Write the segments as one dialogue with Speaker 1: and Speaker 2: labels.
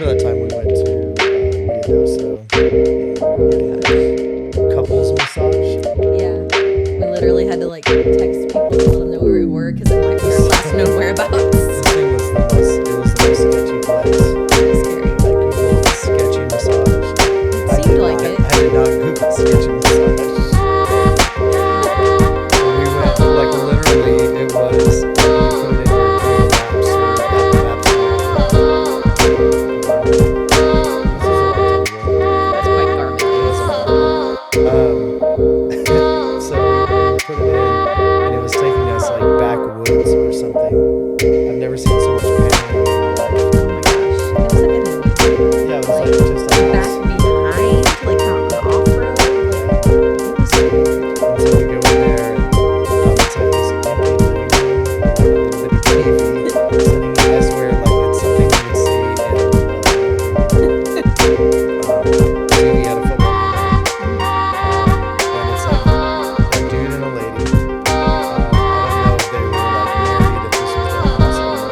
Speaker 1: remember that time we went to Ruidoso and couples massage?
Speaker 2: Yeah. We literally had to like text people to let them know where we were because it might be our last known whereabouts.
Speaker 1: This thing was the most sketchy place.
Speaker 2: Scary.
Speaker 1: I googled sketchy massage.
Speaker 2: It seemed like it.
Speaker 1: I did not Google sketchy massage. We went, like, literally, it was, you put it in your Google Maps or Apple Maps.
Speaker 2: That's quite garbage.
Speaker 1: So we put it in, and it was taking us, like, backwoods or something. I've never seen so much paneling in my life.
Speaker 2: Oh my gosh. It was like a
Speaker 1: Yeah, it was like just a
Speaker 2: back
Speaker 1: house.
Speaker 2: behind, like on the off-road. Like, it was weird.
Speaker 1: And so we go in there, and it's like this empty living room, like a little bit of TV sitting in. I swear, like it's something you would see in TV at a football game. And it's like a dude and a lady. I don't know if they were like married, if this was their house or not.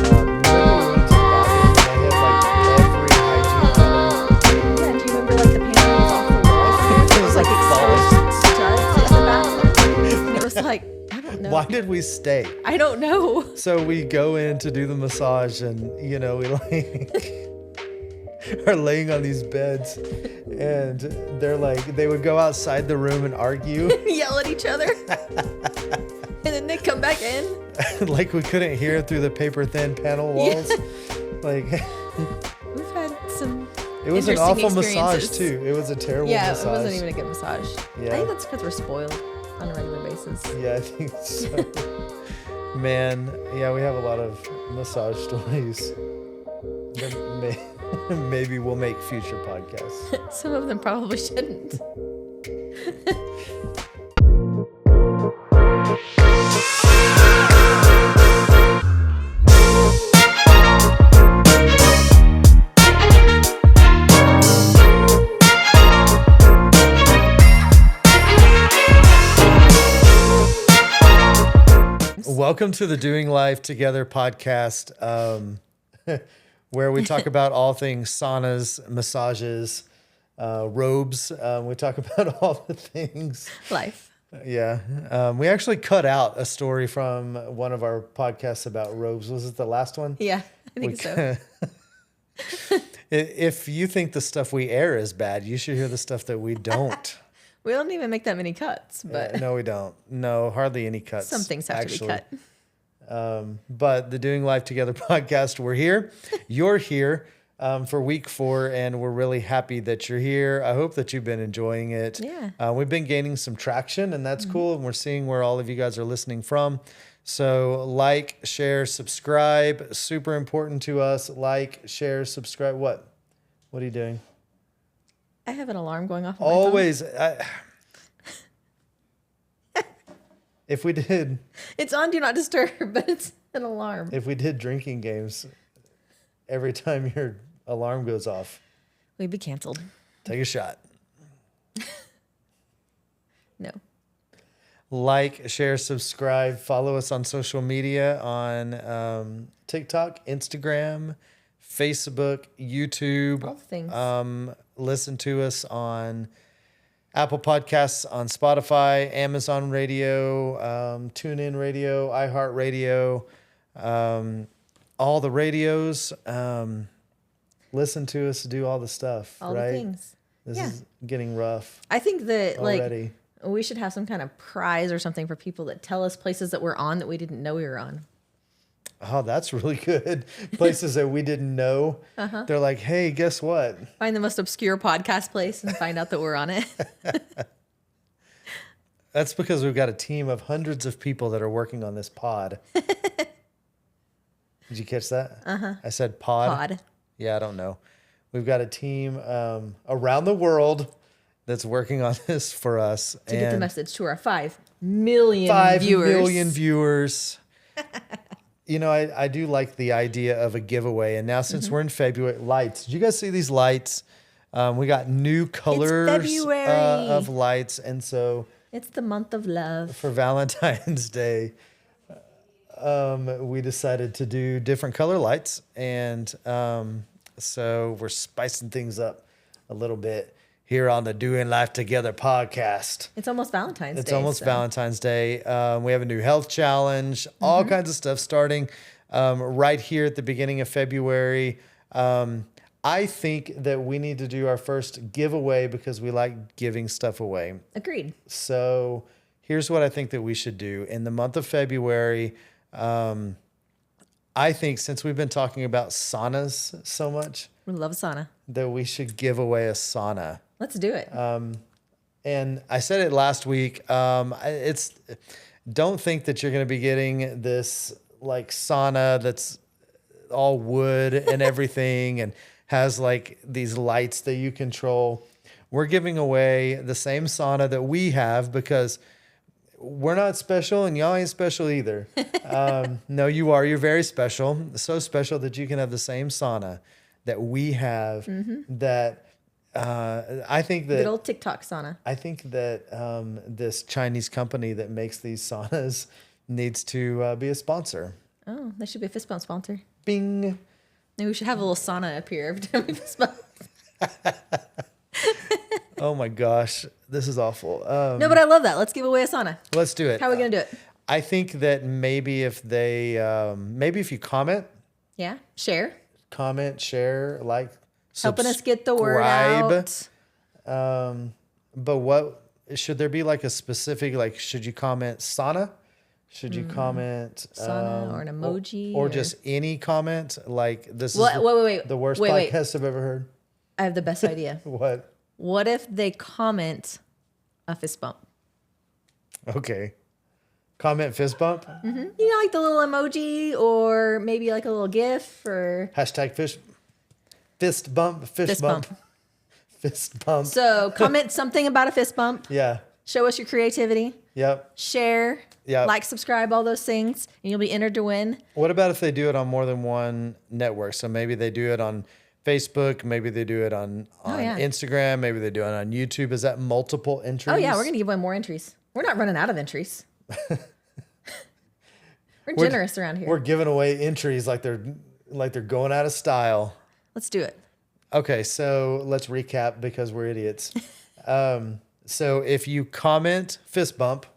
Speaker 1: Remember we went to the bathroom and they had like every hygiene item.
Speaker 2: Yeah, do you remember like the panels off the walls?
Speaker 1: It was like
Speaker 2: exposed studs in the bathroom. And it was like, I don't know.
Speaker 1: Why did we stay?
Speaker 2: I don't know.
Speaker 1: So we go in to do the massage, and we like are laying on these beds, and they're like, they would go outside the room and argue,
Speaker 2: Yell at each other. And then they come back in.
Speaker 1: like we couldn't hear through the paper thin panel walls. Like
Speaker 2: We've had some.
Speaker 1: it was an
Speaker 2: interesting
Speaker 1: awful massage
Speaker 2: experiences.
Speaker 1: too. It was a terrible
Speaker 2: Yeah,
Speaker 1: massage.
Speaker 2: it wasn't even a good massage.
Speaker 1: Yeah.
Speaker 2: I think that's because we're spoiled on a regular basis.
Speaker 1: Yeah, I think so. Man, yeah, we have a lot of massage stories. That maybe we'll make future podcasts.
Speaker 2: Some of them probably shouldn't.
Speaker 1: Welcome to the Doing Life Together podcast, where we talk about all things saunas, massages, robes. We talk about all the things.
Speaker 2: Life.
Speaker 1: Yeah. We actually cut out a story from one of our podcasts about robes. Was it the last one?
Speaker 2: Yeah, I think so.
Speaker 1: If you think the stuff we air is bad, you should hear the stuff that we don't.
Speaker 2: We don't even make that many cuts, but
Speaker 1: No, we don't. No, hardly any cuts.
Speaker 2: some things have to be cut.
Speaker 1: But the Doing Life Together podcast, we're here. You're here for week 4, and we're really happy that you're here. I hope that you've been enjoying it.
Speaker 2: Yeah.
Speaker 1: We've been gaining some traction, and that's cool. And we're seeing where all of you guys are listening from. So like, share, subscribe. Super important to us. Like, share, subscribe. What? What are you doing?
Speaker 2: I have an alarm going off. On my phone.
Speaker 1: Always. If we did,
Speaker 2: It's on Do Not Disturb, but it's an alarm.
Speaker 1: if we did drinking games, every time your alarm goes off,
Speaker 2: We'd be canceled.
Speaker 1: take a shot.
Speaker 2: No.
Speaker 1: Like, share, subscribe, follow us on social media on TikTok, Instagram, Facebook, YouTube.
Speaker 2: All the things.
Speaker 1: Listen to us on Apple Podcasts, on Spotify, Amazon Radio, TuneIn Radio, iHeartRadio, all the radios. Listen to us do all the stuff,
Speaker 2: All
Speaker 1: right?
Speaker 2: the things.
Speaker 1: This
Speaker 2: Yeah.
Speaker 1: is getting rough
Speaker 2: I think that
Speaker 1: already.
Speaker 2: we should have some kind of prize or something for people that tell us places that we're on that we didn't know we were on.
Speaker 1: Oh, that's really good. Places that we didn't know. They're like, hey, guess what?
Speaker 2: Find the most obscure podcast place and find out that we're on it.
Speaker 1: That's because we've got a team of hundreds of people that are working on this pod. Did you catch that? I said pod. Yeah, I don't know. We've got a team around the world that's working on this for us.
Speaker 2: To get the message to our 5 million
Speaker 1: 5
Speaker 2: viewers.
Speaker 1: million viewers. You know, I do like the idea of a giveaway. And now since we're in February, lights. Did you guys see these lights? We got new colors
Speaker 2: February.
Speaker 1: of lights. And so
Speaker 2: It's the month of love.
Speaker 1: for Valentine's Day, we decided to do different color lights. And So we're spicing things up a little bit here on the Doing Life Together podcast.
Speaker 2: It's almost Valentine's Day.
Speaker 1: It's almost Valentine's Day. We have a new health challenge, all kinds of stuff starting right here at the beginning of February. I think that we need to do our first giveaway because we like giving stuff away.
Speaker 2: Agreed.
Speaker 1: So here's what I think that we should do. In the month of February, I think since we've been talking about saunas so much,
Speaker 2: We love a sauna.
Speaker 1: that we should give away a sauna.
Speaker 2: Let's do it.
Speaker 1: And I said it last week. Don't think that you're going to be getting this like sauna that's all wood and everything and has like these lights that you control. We're giving away the same sauna that we have because we're not special and y'all ain't special either. No, you are. You're very special. So special that you can have the same sauna that we have. That I think that
Speaker 2: Good old TikTok sauna.
Speaker 1: I think that this Chinese company that makes these saunas needs to be a sponsor.
Speaker 2: Oh, that should be a fist bump sponsor.
Speaker 1: Bing.
Speaker 2: Maybe we should have a little sauna up here every time we fist bump.
Speaker 1: Oh my gosh, this is awful.
Speaker 2: No, but I love that. Let's give away a sauna.
Speaker 1: Let's do it.
Speaker 2: How are we going to do it?
Speaker 1: I think that maybe if you comment,
Speaker 2: Yeah. Share.
Speaker 1: share, like,
Speaker 2: Helping us get the word out.
Speaker 1: But what should there be like a specific, like, should you comment sauna? Should you comment
Speaker 2: Sauna or an emoji
Speaker 1: or just any comment? Like this
Speaker 2: Wait,
Speaker 1: is
Speaker 2: wait.
Speaker 1: the worst
Speaker 2: Wait.
Speaker 1: podcast I've ever heard.
Speaker 2: I have the best idea.
Speaker 1: What?
Speaker 2: What if they comment a fist bump?
Speaker 1: Okay. Comment fist bump.
Speaker 2: You know, like the little emoji or maybe like a little GIF or
Speaker 1: Hashtag fist bump. Fist bump. Fist bump.
Speaker 2: So comment something about a fist bump.
Speaker 1: Yeah.
Speaker 2: Show us your creativity.
Speaker 1: Yep.
Speaker 2: Share.
Speaker 1: Yep.
Speaker 2: Like, subscribe, all those things, and you'll be entered to win.
Speaker 1: What about if they do it on more than one network? So maybe they do it on Facebook, maybe they do it on Instagram, maybe they do it on YouTube. Is that multiple entries?
Speaker 2: Oh yeah, we're gonna give away more entries. We're not running out of entries. We're generous around here.
Speaker 1: We're giving away entries like they're going out of style.
Speaker 2: Let's do it.
Speaker 1: Okay, so let's recap because we're idiots. So if you comment fist bump,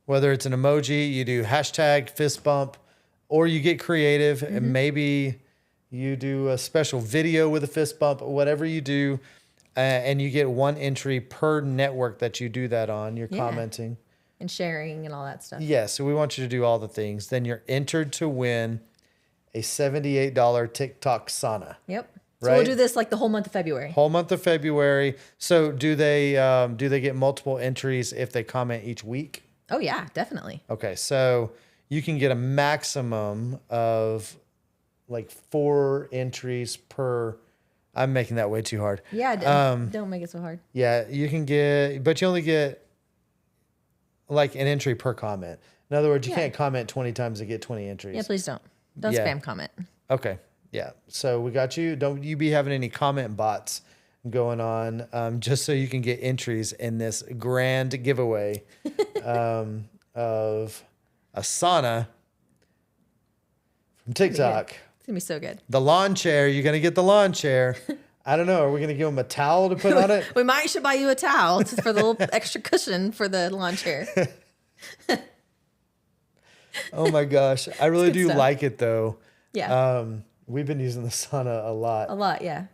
Speaker 1: whether it's an emoji, you do hashtag fist bump, or you get creative and maybe you do a special video with a fist bump, whatever you do, and you get one entry per network that you do that on. You're commenting
Speaker 2: and sharing and all that stuff.
Speaker 1: Yeah, so we want you to do all the things. Then you're entered to win a $78 TikTok sauna.
Speaker 2: Yep. So
Speaker 1: Right?
Speaker 2: we'll do this like the whole month of February.
Speaker 1: Whole month of February. So do they get multiple entries if they comment each week?
Speaker 2: Oh yeah, definitely.
Speaker 1: Okay, so you can get a maximum of like 4 entries per. I'm making that way too hard.
Speaker 2: Yeah, don't make it so hard.
Speaker 1: Yeah, you can get, but you only get like an entry per comment. In other words, you can't comment 20 times to get 20 entries.
Speaker 2: Yeah, please don't. Don't
Speaker 1: Yeah.
Speaker 2: spam comment.
Speaker 1: Okay. Yeah. So we got you. Don't you be having any comment bots going on just so you can get entries in this grand giveaway of a sauna from TikTok.
Speaker 2: It's gonna be so good.
Speaker 1: The lawn chair. You're going to get the lawn chair. I don't know. Are we going to give them a towel to put on it?
Speaker 2: We should buy you a towel for the little extra cushion for the lawn chair.
Speaker 1: Oh my gosh. I really do
Speaker 2: stuff.
Speaker 1: like it though.
Speaker 2: Yeah.
Speaker 1: We've been using the sauna a lot.
Speaker 2: A lot, yeah.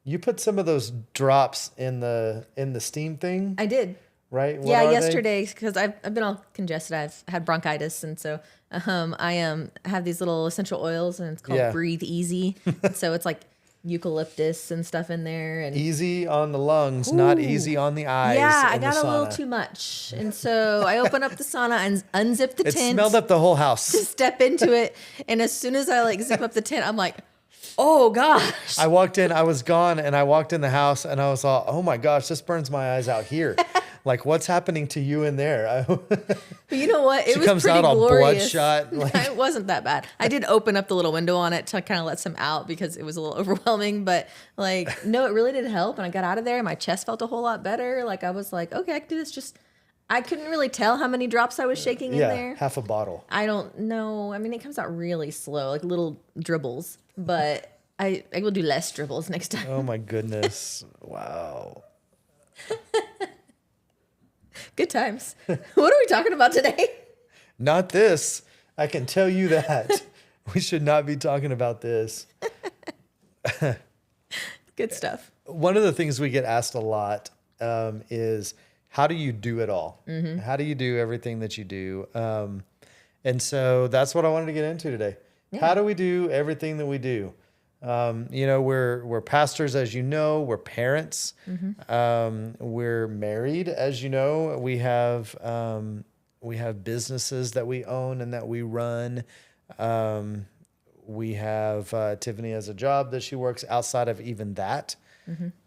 Speaker 1: You put some of those drops in the steam thing,
Speaker 2: I did.
Speaker 1: right? What
Speaker 2: Yeah,
Speaker 1: are they?
Speaker 2: yesterday because I've been all congested. I've had bronchitis, and so I have these little essential oils, and it's called Breathe Easy. So it's like eucalyptus and stuff in there, and
Speaker 1: Easy on the lungs, not easy on the eyes.
Speaker 2: yeah, I
Speaker 1: in the
Speaker 2: got a little
Speaker 1: sauna.
Speaker 2: too much, and so I opened up the sauna and unzipped the
Speaker 1: It
Speaker 2: tent.
Speaker 1: smelled up the whole house.
Speaker 2: Step into it, and as soon as I like zip up the tent, I'm like, oh gosh.
Speaker 1: I walked in, I was gone, and I walked in the house, and I was all, oh my gosh, this burns my eyes out here. Like, what's happening to you in there?
Speaker 2: But you know what? It
Speaker 1: She
Speaker 2: was
Speaker 1: comes
Speaker 2: pretty
Speaker 1: out all
Speaker 2: glorious.
Speaker 1: bloodshot, like-
Speaker 2: It wasn't that bad. I did open up the little window on it to kind of let some out because it was a little overwhelming. But like, no, it really did help. And I got out of there. And my chest felt a whole lot better. Like I was like, okay, I can do this. Just I couldn't really tell how many drops I was shaking in there.
Speaker 1: half a bottle.
Speaker 2: I don't know. I mean, it comes out really slow, like little dribbles. But I will do less dribbles next time.
Speaker 1: Oh my goodness. Wow.
Speaker 2: Good times. What are we talking about today?
Speaker 1: Not this. I can tell you that. We should not be talking about this.
Speaker 2: Good stuff.
Speaker 1: One of the things we get asked a lot is, how do you do it all? How do you do everything that you do? And so that's what I wanted to get into today.
Speaker 2: Yeah.
Speaker 1: How do we do everything that we do? We're pastors, as you know. We're parents. We're married, as you know. We have businesses that we own and that we run. We have Tiffany has a job that she works outside of even that.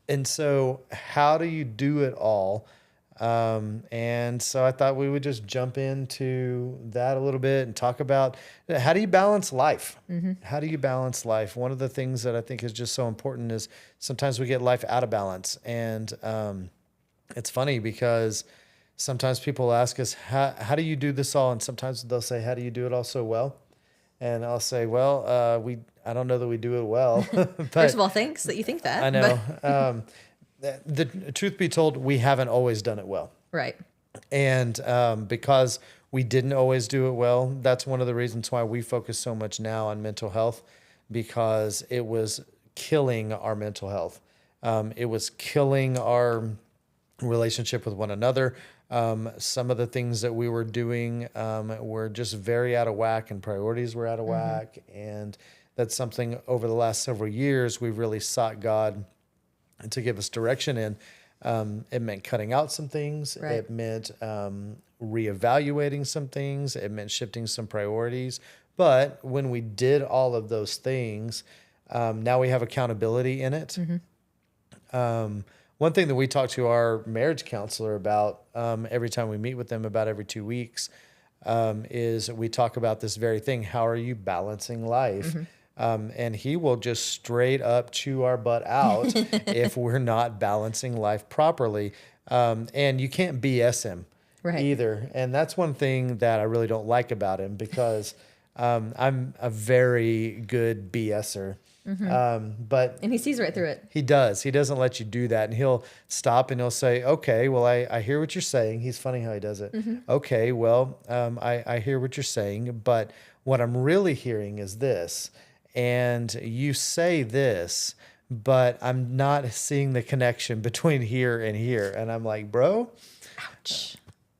Speaker 1: And so how do you do it all? And so I thought we would just jump into that a little bit and talk about, how do you balance life? How do you balance life? One of the things that I think is just so important is sometimes we get life out of balance. And it's funny because sometimes people ask us, how do you do this all? And sometimes they'll say, how do you do it all so well? And I'll say, well, I don't know that we do it well. But
Speaker 2: First of all, thanks that you think that.
Speaker 1: I know. The truth be told, we haven't always done it well.
Speaker 2: Right.
Speaker 1: And because we didn't always do it well, that's one of the reasons why we focus so much now on mental health, because it was killing our mental health. It was killing our relationship with one another. Some of the things that we were doing were just very out of whack, and priorities were out of whack. And that's something over the last several years we've really sought God to give us direction in. It meant cutting out some things.
Speaker 2: Right.
Speaker 1: It meant reevaluating some things. It meant shifting some priorities. But when we did all of those things, now we have accountability in it. One thing that we talk to our marriage counselor about every time we meet with them, about every 2 weeks, is we talk about this very thing. How are you balancing life? And he will just straight up chew our butt out if we're not balancing life properly. And you can't BS him either. And that's one thing that I really don't like about him, because I'm a very good BSer.
Speaker 2: And he sees right through it.
Speaker 1: He does. He doesn't let you do that. And he'll stop and he'll say, okay, well, I hear what you're saying. He's funny how he does it. Okay, well, I hear what you're saying, but what I'm really hearing is this. And you say this, but I'm not seeing the connection between here and here. And I'm like, bro,
Speaker 2: Ouch.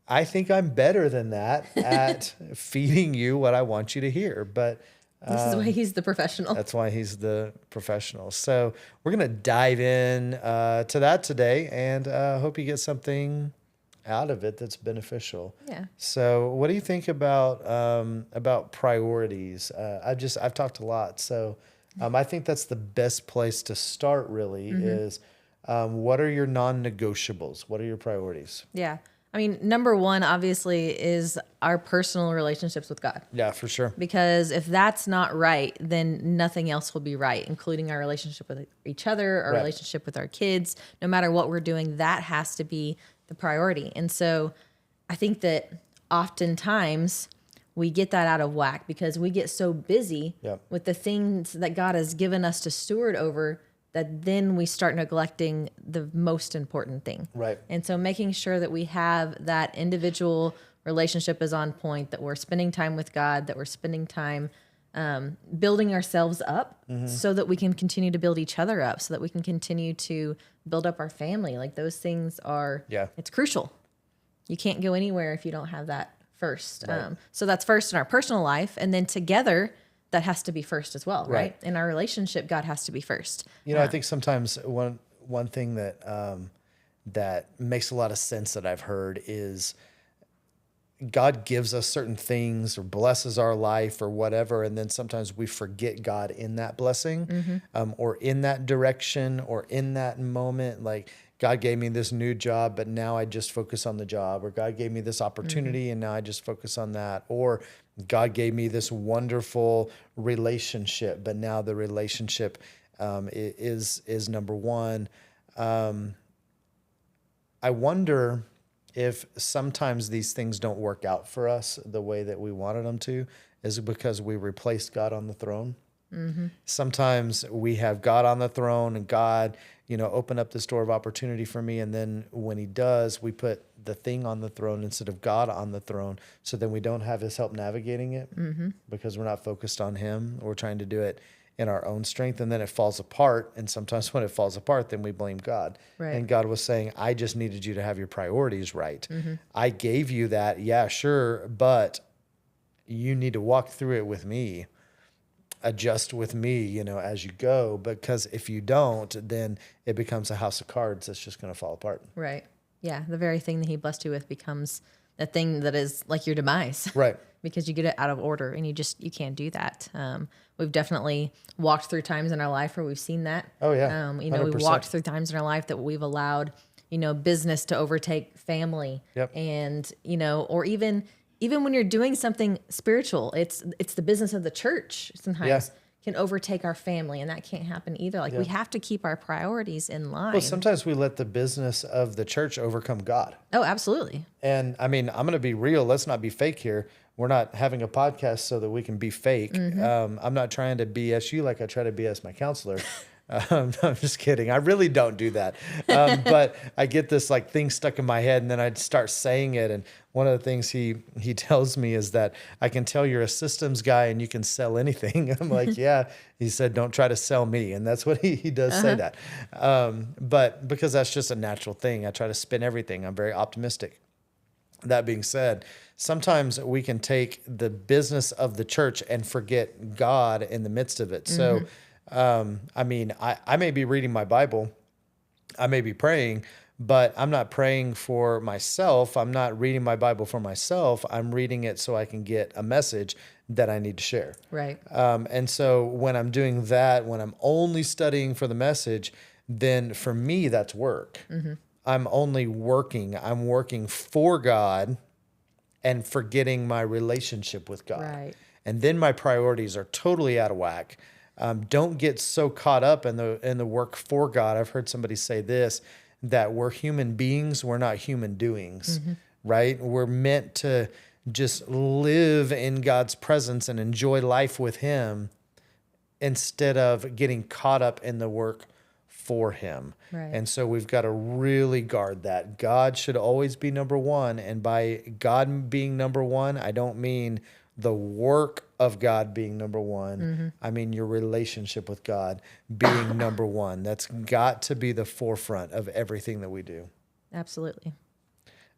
Speaker 1: I think I'm better than that at feeding you what I want you to hear. But
Speaker 2: This is why he's the professional.
Speaker 1: that's why he's the professional. So we're going to dive in to that today, and hope you get something out of it that's beneficial.
Speaker 2: Yeah.
Speaker 1: So what do you think about priorities? I've talked a lot. So I think that's the best place to start, really, is what are your non-negotiables? What are your priorities?
Speaker 2: Yeah. I mean, number one, obviously, is our personal relationships with God.
Speaker 1: Yeah, for sure.
Speaker 2: Because if that's not right, then nothing else will be right, including our relationship with each other, our
Speaker 1: Right.
Speaker 2: relationship with our kids. No matter what we're doing, that has to be the priority. And so I think that oftentimes we get that out of whack because we get so busy
Speaker 1: Yep.
Speaker 2: with the things that God has given us to steward over that then we start neglecting the most important thing.
Speaker 1: Right.
Speaker 2: And so making sure that we have that individual relationship is on point, that we're spending time with God, that we're spending time building ourselves up so that we can continue to build each other up, so that we can continue to build up our family. Like those things are, it's crucial. You can't go anywhere if you don't have that first.
Speaker 1: Right.
Speaker 2: So that's first in our personal life. And then together, that has to be first as well, right? In our relationship, God has to be first.
Speaker 1: You know, I think sometimes one thing that that makes a lot of sense that I've heard is God gives us certain things or blesses our life or whatever, and then sometimes we forget God in that blessing, or in that direction or in that moment. Like, God gave me this new job, but now I just focus on the job. Or God gave me this opportunity, and now I just focus on that. Or God gave me this wonderful relationship, but now the relationship is number one. I wonder if sometimes these things don't work out for us the way that we wanted them to, is it because we replaced God on the throne? Sometimes we have God on the throne and God, open up this door of opportunity for me. And then when he does, we put the thing on the throne instead of God on the throne. So then we don't have his help navigating it because we're not focused on him. We're trying to do it in our own strength. And then it falls apart. And sometimes when it falls apart, then we blame God.
Speaker 2: Right.
Speaker 1: And God was saying, I just needed you to have your priorities right. I gave you that. Yeah, sure. But you need to walk through it with me, adjust with me, as you go, because if you don't, then it becomes a house of cards that's just going to fall apart.
Speaker 2: Right. Yeah. The very thing that he blessed you with becomes the thing that is like your demise.
Speaker 1: Right.
Speaker 2: Because you get it out of order and you can't do that. We've definitely walked through times in our life where we've seen that.
Speaker 1: Oh yeah.
Speaker 2: We've
Speaker 1: 100%.
Speaker 2: walked through times in our life that we've allowed, business to overtake family.
Speaker 1: Yep.
Speaker 2: And, or even when you're doing something spiritual, it's the business of the church sometimes can overtake our family, and that can't happen either. Like we have to keep our priorities in line.
Speaker 1: Well, sometimes we let the business of the church overcome God.
Speaker 2: Oh, absolutely.
Speaker 1: And I mean, I'm going to be real. Let's not be fake here. We're not having a podcast so that we can be fake. I'm not trying to BS you like I try to BS my counselor. I'm just kidding. I really don't do that. But I get this like thing stuck in my head, and then I'd start saying it. And one of the things he tells me is that I can tell you're a systems guy and you can sell anything. I'm like, yeah. He said, don't try to sell me. And that's what he does say that. But because that's just a natural thing, I try to spin everything. I'm very optimistic. That being said, sometimes we can take the business of the church and forget God in the midst of it. So, I mean, I may be reading my Bible, I may be praying, but I'm not praying for myself. I'm not reading my Bible for myself. I'm reading it so I can get a message that I need to share.
Speaker 2: Right.
Speaker 1: And so when I'm doing that, when I'm only studying for the message, then for me, that's work. I'm only working. I'm working for God and forgetting my relationship with God.
Speaker 2: Right.
Speaker 1: And then my priorities are totally out of whack. Don't get so caught up in the work for God. I've heard somebody say this, that we're human beings, we're not human doings, right? We're meant to just live in God's presence and enjoy life with him instead of getting caught up in the work for him.
Speaker 2: Right.
Speaker 1: And so we've got to really guard that. God should always be number one. And by God being number one, I don't mean the work of God being number one. I mean your relationship with God being number one. That's got to be the forefront of everything that we do.
Speaker 2: Absolutely.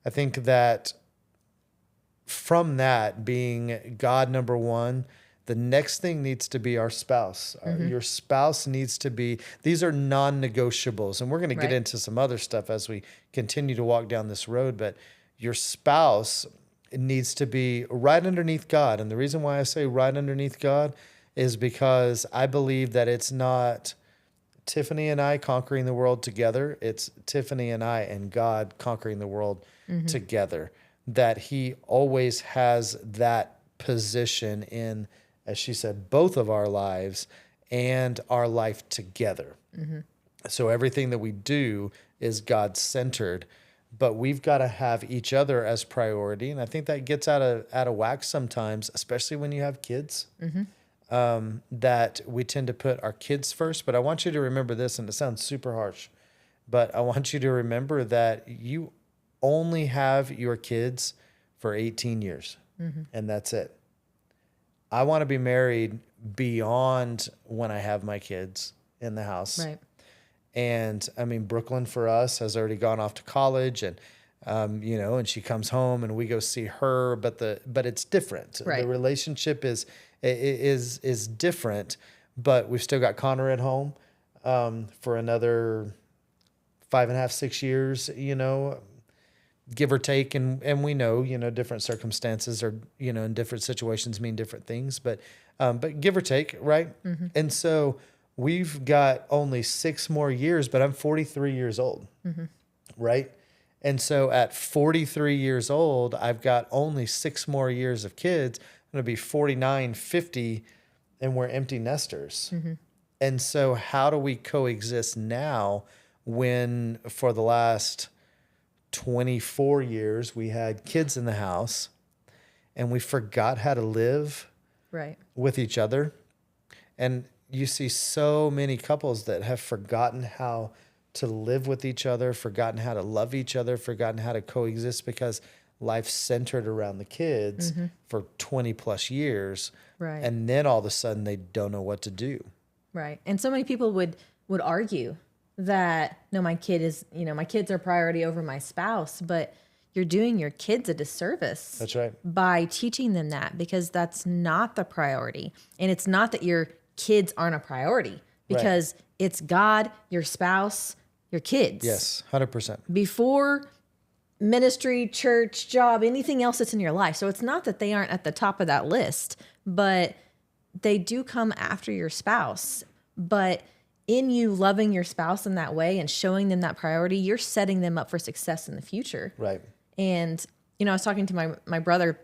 Speaker 1: I think that from that being God number one, the next thing needs to be our spouse. Your spouse needs to be, these are non-negotiables. And we're going to get into some other stuff as we continue to walk down this road, but your spouse needs to be right underneath God. And the reason why I say right underneath God is because I believe that it's not Tiffany and I conquering the world together. It's Tiffany and I and God conquering the world together. That he always has that position in, as she said, both of our lives and our life together. So everything that we do is God-centered, but we've got to have each other as priority. And I think that gets out of whack sometimes, especially when you have kids, that we tend to put our kids first. But I want you to remember this, and it sounds super harsh, but I want you to remember that you only have your kids for 18 years, and that's it. I want to be married beyond when I have my kids in the house.
Speaker 2: Right.
Speaker 1: And I mean, Brooklyn for us has already gone off to college, and and she comes home and we go see her, but it's different.
Speaker 2: Right.
Speaker 1: The relationship is different, but we've still got Connor at home for another 5.5, 6 years, give or take. And we know, different circumstances or, in different situations mean different things, but give or take. Right. And so we've got only 6 more years, but I'm 43 years old. Right. And so at 43 years old, I've got only 6 more years of kids. I'm going to be 49, 50, and we're empty nesters. And so how do we coexist now when for the last 24 years we had kids in the house and we forgot how to live
Speaker 2: Right.
Speaker 1: with each other? And you see so many couples that have forgotten how to live with each other, forgotten how to love each other, forgotten how to coexist because life's centered around the kids for 20 plus years.
Speaker 2: Right.
Speaker 1: And then all of a sudden they don't know what to do.
Speaker 2: Right. And so many people would argue that, no, my kids are priority over my spouse, but you're doing your kids a disservice.
Speaker 1: That's right.
Speaker 2: By teaching them that, because that's not the priority. And it's not that your kids aren't a priority, because it's God, your spouse, your kids.
Speaker 1: Yes, 100%.
Speaker 2: Before ministry, church, job, anything else that's in your life. So it's not that they aren't at the top of that list, but they do come after your spouse. But in you loving your spouse in that way and showing them that priority, you're setting them up for success in the future.
Speaker 1: Right.
Speaker 2: And, I was talking to my brother.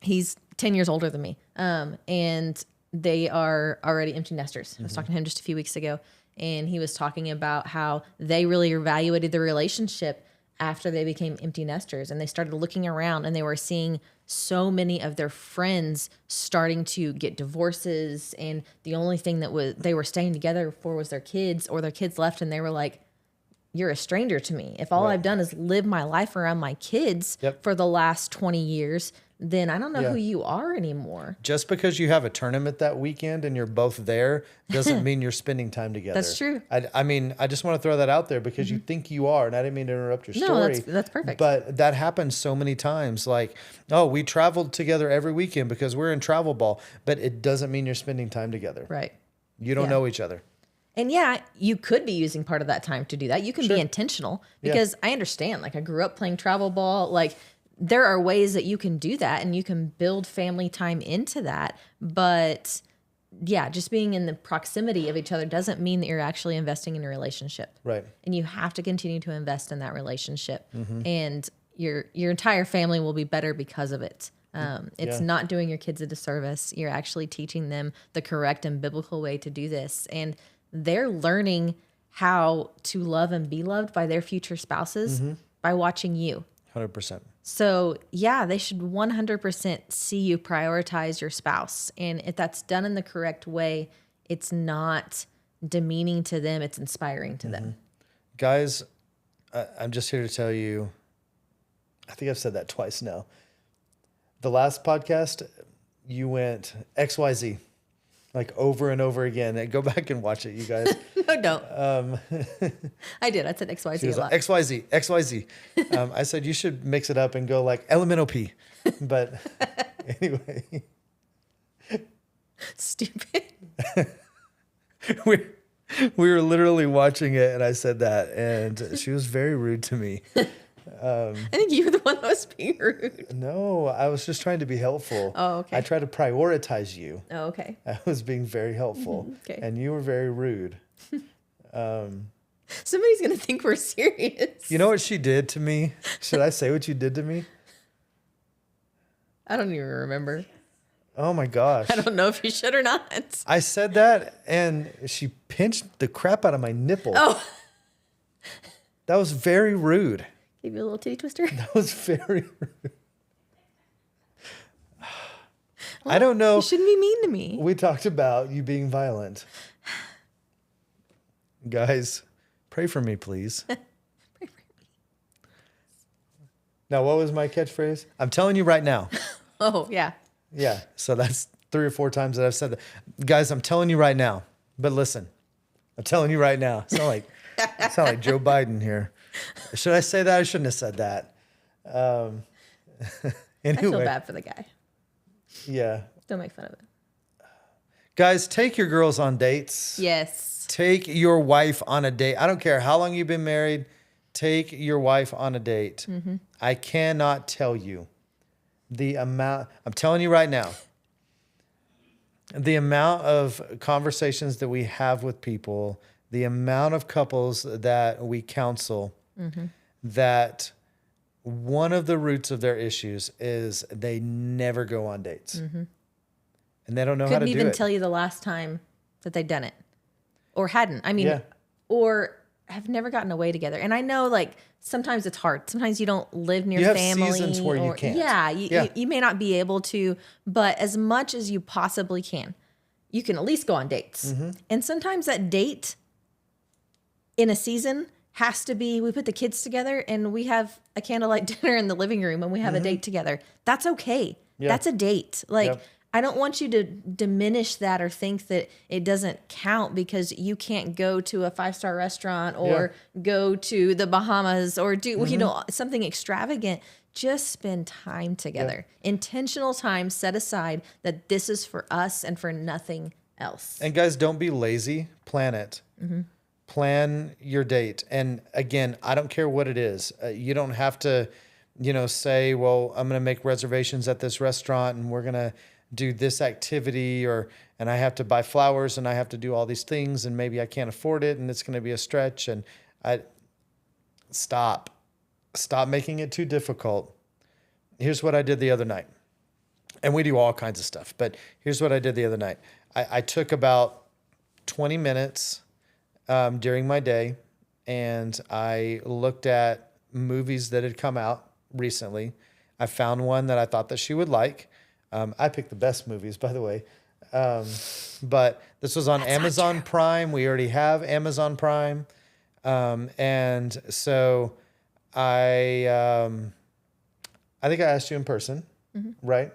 Speaker 2: He's 10 years older than me. And they are already empty nesters. I was talking to him just a few weeks ago, and he was talking about how they really evaluated the relationship after they became empty nesters, and they started looking around, and they were seeing so many of their friends starting to get divorces, and the only thing that they were staying together for was their kids, or their kids left, and they were like, you're a stranger to me. If all I've done is live my life around my kids for the last 20 years, then I don't know who you are anymore.
Speaker 1: Just because you have a tournament that weekend and you're both there doesn't mean you're spending time together.
Speaker 2: That's true.
Speaker 1: I mean, I just want to throw that out there because you think you are, and I didn't mean to interrupt your story.
Speaker 2: No, that's perfect.
Speaker 1: But that happens so many times. Like, oh, we traveled together every weekend because we're in travel ball, but it doesn't mean you're spending time together.
Speaker 2: Right.
Speaker 1: You don't know each other.
Speaker 2: And you could be using part of that time to do that. You can be intentional, because I understand. Like, I grew up playing travel ball. Like, there are ways that you can do that, and you can build family time into that. But just being in the proximity of each other doesn't mean that you're actually investing in a relationship.
Speaker 1: Right.
Speaker 2: And you have to continue to invest in that relationship, and your entire family will be better because of it. It's not doing your kids a disservice. You're actually teaching them the correct and biblical way to do this. And they're learning how to love and be loved by their future spouses by watching you.
Speaker 1: 100%.
Speaker 2: So, they should 100% see you prioritize your spouse. And if that's done in the correct way, it's not demeaning to them, it's inspiring to them.
Speaker 1: Guys, I'm just here to tell you, I think I've said that twice now. The last podcast, you went XYZ. Like over and over again. And go back and watch it, you guys.
Speaker 2: No, don't. I did. I said XYZ
Speaker 1: She was
Speaker 2: a lot.
Speaker 1: like, XYZ, XYZ. I said you should mix it up and go like elemental P. But anyway.
Speaker 2: Stupid.
Speaker 1: we were literally watching it, and I said that, and she was very rude to me.
Speaker 2: I think you were the one that was being rude.
Speaker 1: No, I was just trying to be helpful.
Speaker 2: Oh, okay.
Speaker 1: I try to prioritize you.
Speaker 2: Oh, okay.
Speaker 1: I was being very helpful.
Speaker 2: Okay.
Speaker 1: And you were very rude.
Speaker 2: Somebody's going to think we're serious.
Speaker 1: You know what she did to me? Should I say what you did to me?
Speaker 2: I don't even remember.
Speaker 1: Oh my gosh.
Speaker 2: I don't know if you should or not.
Speaker 1: I said that, and she pinched the crap out of my nipple.
Speaker 2: Oh.
Speaker 1: That was very rude.
Speaker 2: Give you a little titty twister?
Speaker 1: That was very rude. I don't know.
Speaker 2: You shouldn't be mean to me.
Speaker 1: We talked about you being violent. Guys, pray for me, please.
Speaker 2: Pray for me.
Speaker 1: Now, what was my catchphrase? I'm telling you right now.
Speaker 2: Oh, yeah.
Speaker 1: Yeah, so that's 3 or 4 times that I've said that. Guys, I'm telling you right now. But listen, I'm telling you right now. It's not like Joe Biden here. Should I say that? I shouldn't have said that. Anyway.
Speaker 2: I feel bad for the guy.
Speaker 1: Yeah.
Speaker 2: Don't make fun of it.
Speaker 1: Guys, take your girls on dates.
Speaker 2: Yes.
Speaker 1: Take your wife on a date. I don't care how long you've been married. Take your wife on a date. I cannot tell you the amount. I'm telling you right now. The amount of conversations that we have with people, the amount of couples that we counsel, that one of the roots of their issues is they never go on dates. And they don't know how to do it.
Speaker 2: Couldn't even tell you the last time that they'd done it. Or hadn't. I mean, or have never gotten away together. And I know, like, sometimes it's hard. Sometimes you don't live near
Speaker 1: You have
Speaker 2: family.
Speaker 1: seasons where you can't.
Speaker 2: You may not be able to, but as much as you possibly can, you can at least go on dates. And sometimes that date in a season has to be, we put the kids together and we have a candlelight dinner in the living room and we have a date together. That's okay.
Speaker 1: Yeah.
Speaker 2: That's a date. Like,
Speaker 1: Yep.
Speaker 2: I don't want you to diminish that or think that it doesn't count because you can't go to a 5-star restaurant or go to the Bahamas or do, you know, something extravagant. Just spend time together. Intentional time set aside that this is for us and for nothing else.
Speaker 1: And guys, don't be lazy. Plan it. Plan your date. And again, I don't care what it is. You don't have to, you know, say, well, I'm going to make reservations at this restaurant and we're going to do this activity, and I have to buy flowers and I have to do all these things and maybe I can't afford it and it's going to be a stretch. And stop making it too difficult. Here's what I did the other night. And we do all kinds of stuff, but here's what I did the other night. I took about 20 minutes during my day and I looked at movies that had come out recently. I found one that I thought that she would like. I picked the best movies, by the way. But this was on Amazon Prime. We already have Amazon Prime. And so I think I asked you in person, right?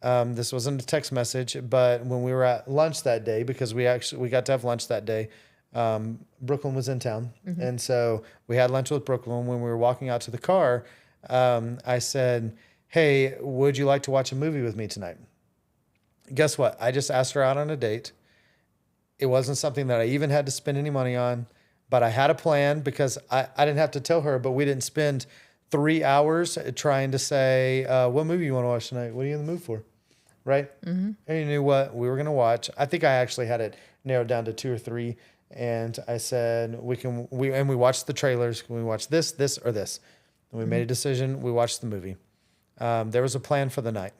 Speaker 1: This wasn't a text message, but when we were at lunch that day, because we got to have lunch that day, Brooklyn was in town. And so we had lunch with Brooklyn. When we were walking out to the car, I said, hey, would you like to watch a movie with me tonight? Guess what? I just asked her out on a date. It wasn't something that I even had to spend any money on, but I had a plan because I didn't have to tell her, but we didn't spend 3 hours trying to say, what movie you want to watch tonight? What are you in the mood for? Right? And you knew what we were going to watch. I think I actually had it narrowed down to 2 or 3. And I said, we watched the trailers. Can we watch this, or this? And we made a decision. We watched the movie. There was a plan for the night.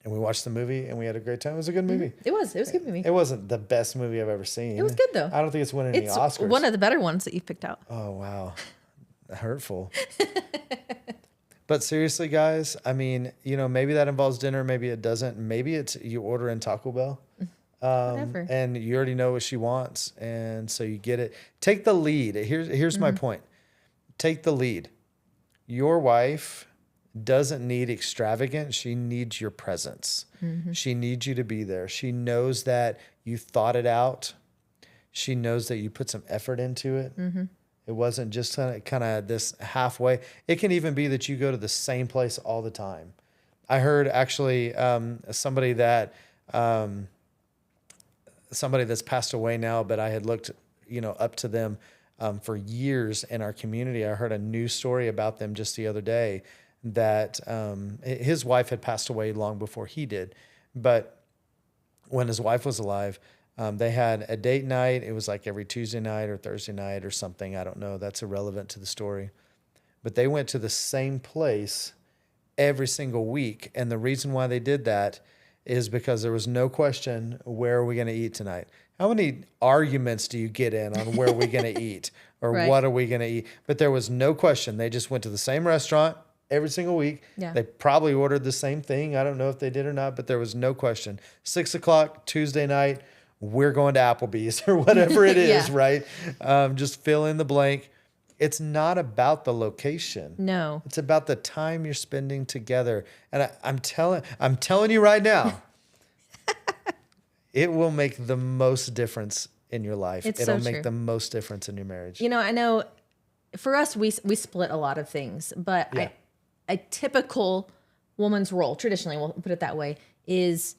Speaker 1: And we watched the movie and we had a great time. It was a good movie.
Speaker 2: It was a good movie.
Speaker 1: It wasn't the best movie I've ever seen.
Speaker 2: It was good though.
Speaker 1: I don't think it's winning any Oscars.
Speaker 2: It's one of the better ones that you've picked out.
Speaker 1: Oh, wow. Hurtful. But seriously, guys, I mean, you know, maybe that involves dinner. Maybe it doesn't. Maybe it's you order in Taco Bell.
Speaker 2: Whatever.
Speaker 1: And you already know what she wants. And so you get it. Take the lead. Here's my point. Take the lead. Your wife doesn't need extravagant. She needs your presence. She needs you to be there. She knows that you thought it out. She knows that you put some effort into it. It wasn't just kind of this halfway. It can even be that you go to the same place all the time. I heard actually somebody that's passed away now, but I had looked, you know, up to them for years in our community. I heard a news story about them just the other day that his wife had passed away long before he did. But when his wife was alive, they had a date night. It was like every Tuesday night or Thursday night or something. I don't know. That's irrelevant to the story. But they went to the same place every single week. And the reason why they did that is because there was no question, where are we going to eat tonight? How many arguments do you get in on where are we going to eat or
Speaker 2: Right.
Speaker 1: what are we going to eat? But there was no question. They just went to the same restaurant every single week.
Speaker 2: Yeah.
Speaker 1: They probably ordered the same thing. I don't know if they did or not, but there was no question. 6 o'clock Tuesday night, we're going to Applebee's or whatever it is,
Speaker 2: Yeah.
Speaker 1: right? Just fill in the blank. It's not about the location.
Speaker 2: No.
Speaker 1: It's about the time you're spending together. And I'm telling you right now, it will make the most difference in your life.
Speaker 2: It's
Speaker 1: It'll
Speaker 2: so
Speaker 1: make
Speaker 2: true.
Speaker 1: the most difference in your marriage.
Speaker 2: You know, I know for us, we split a lot of things, but
Speaker 1: Yeah.
Speaker 2: a typical woman's role, traditionally, we'll put it that way, is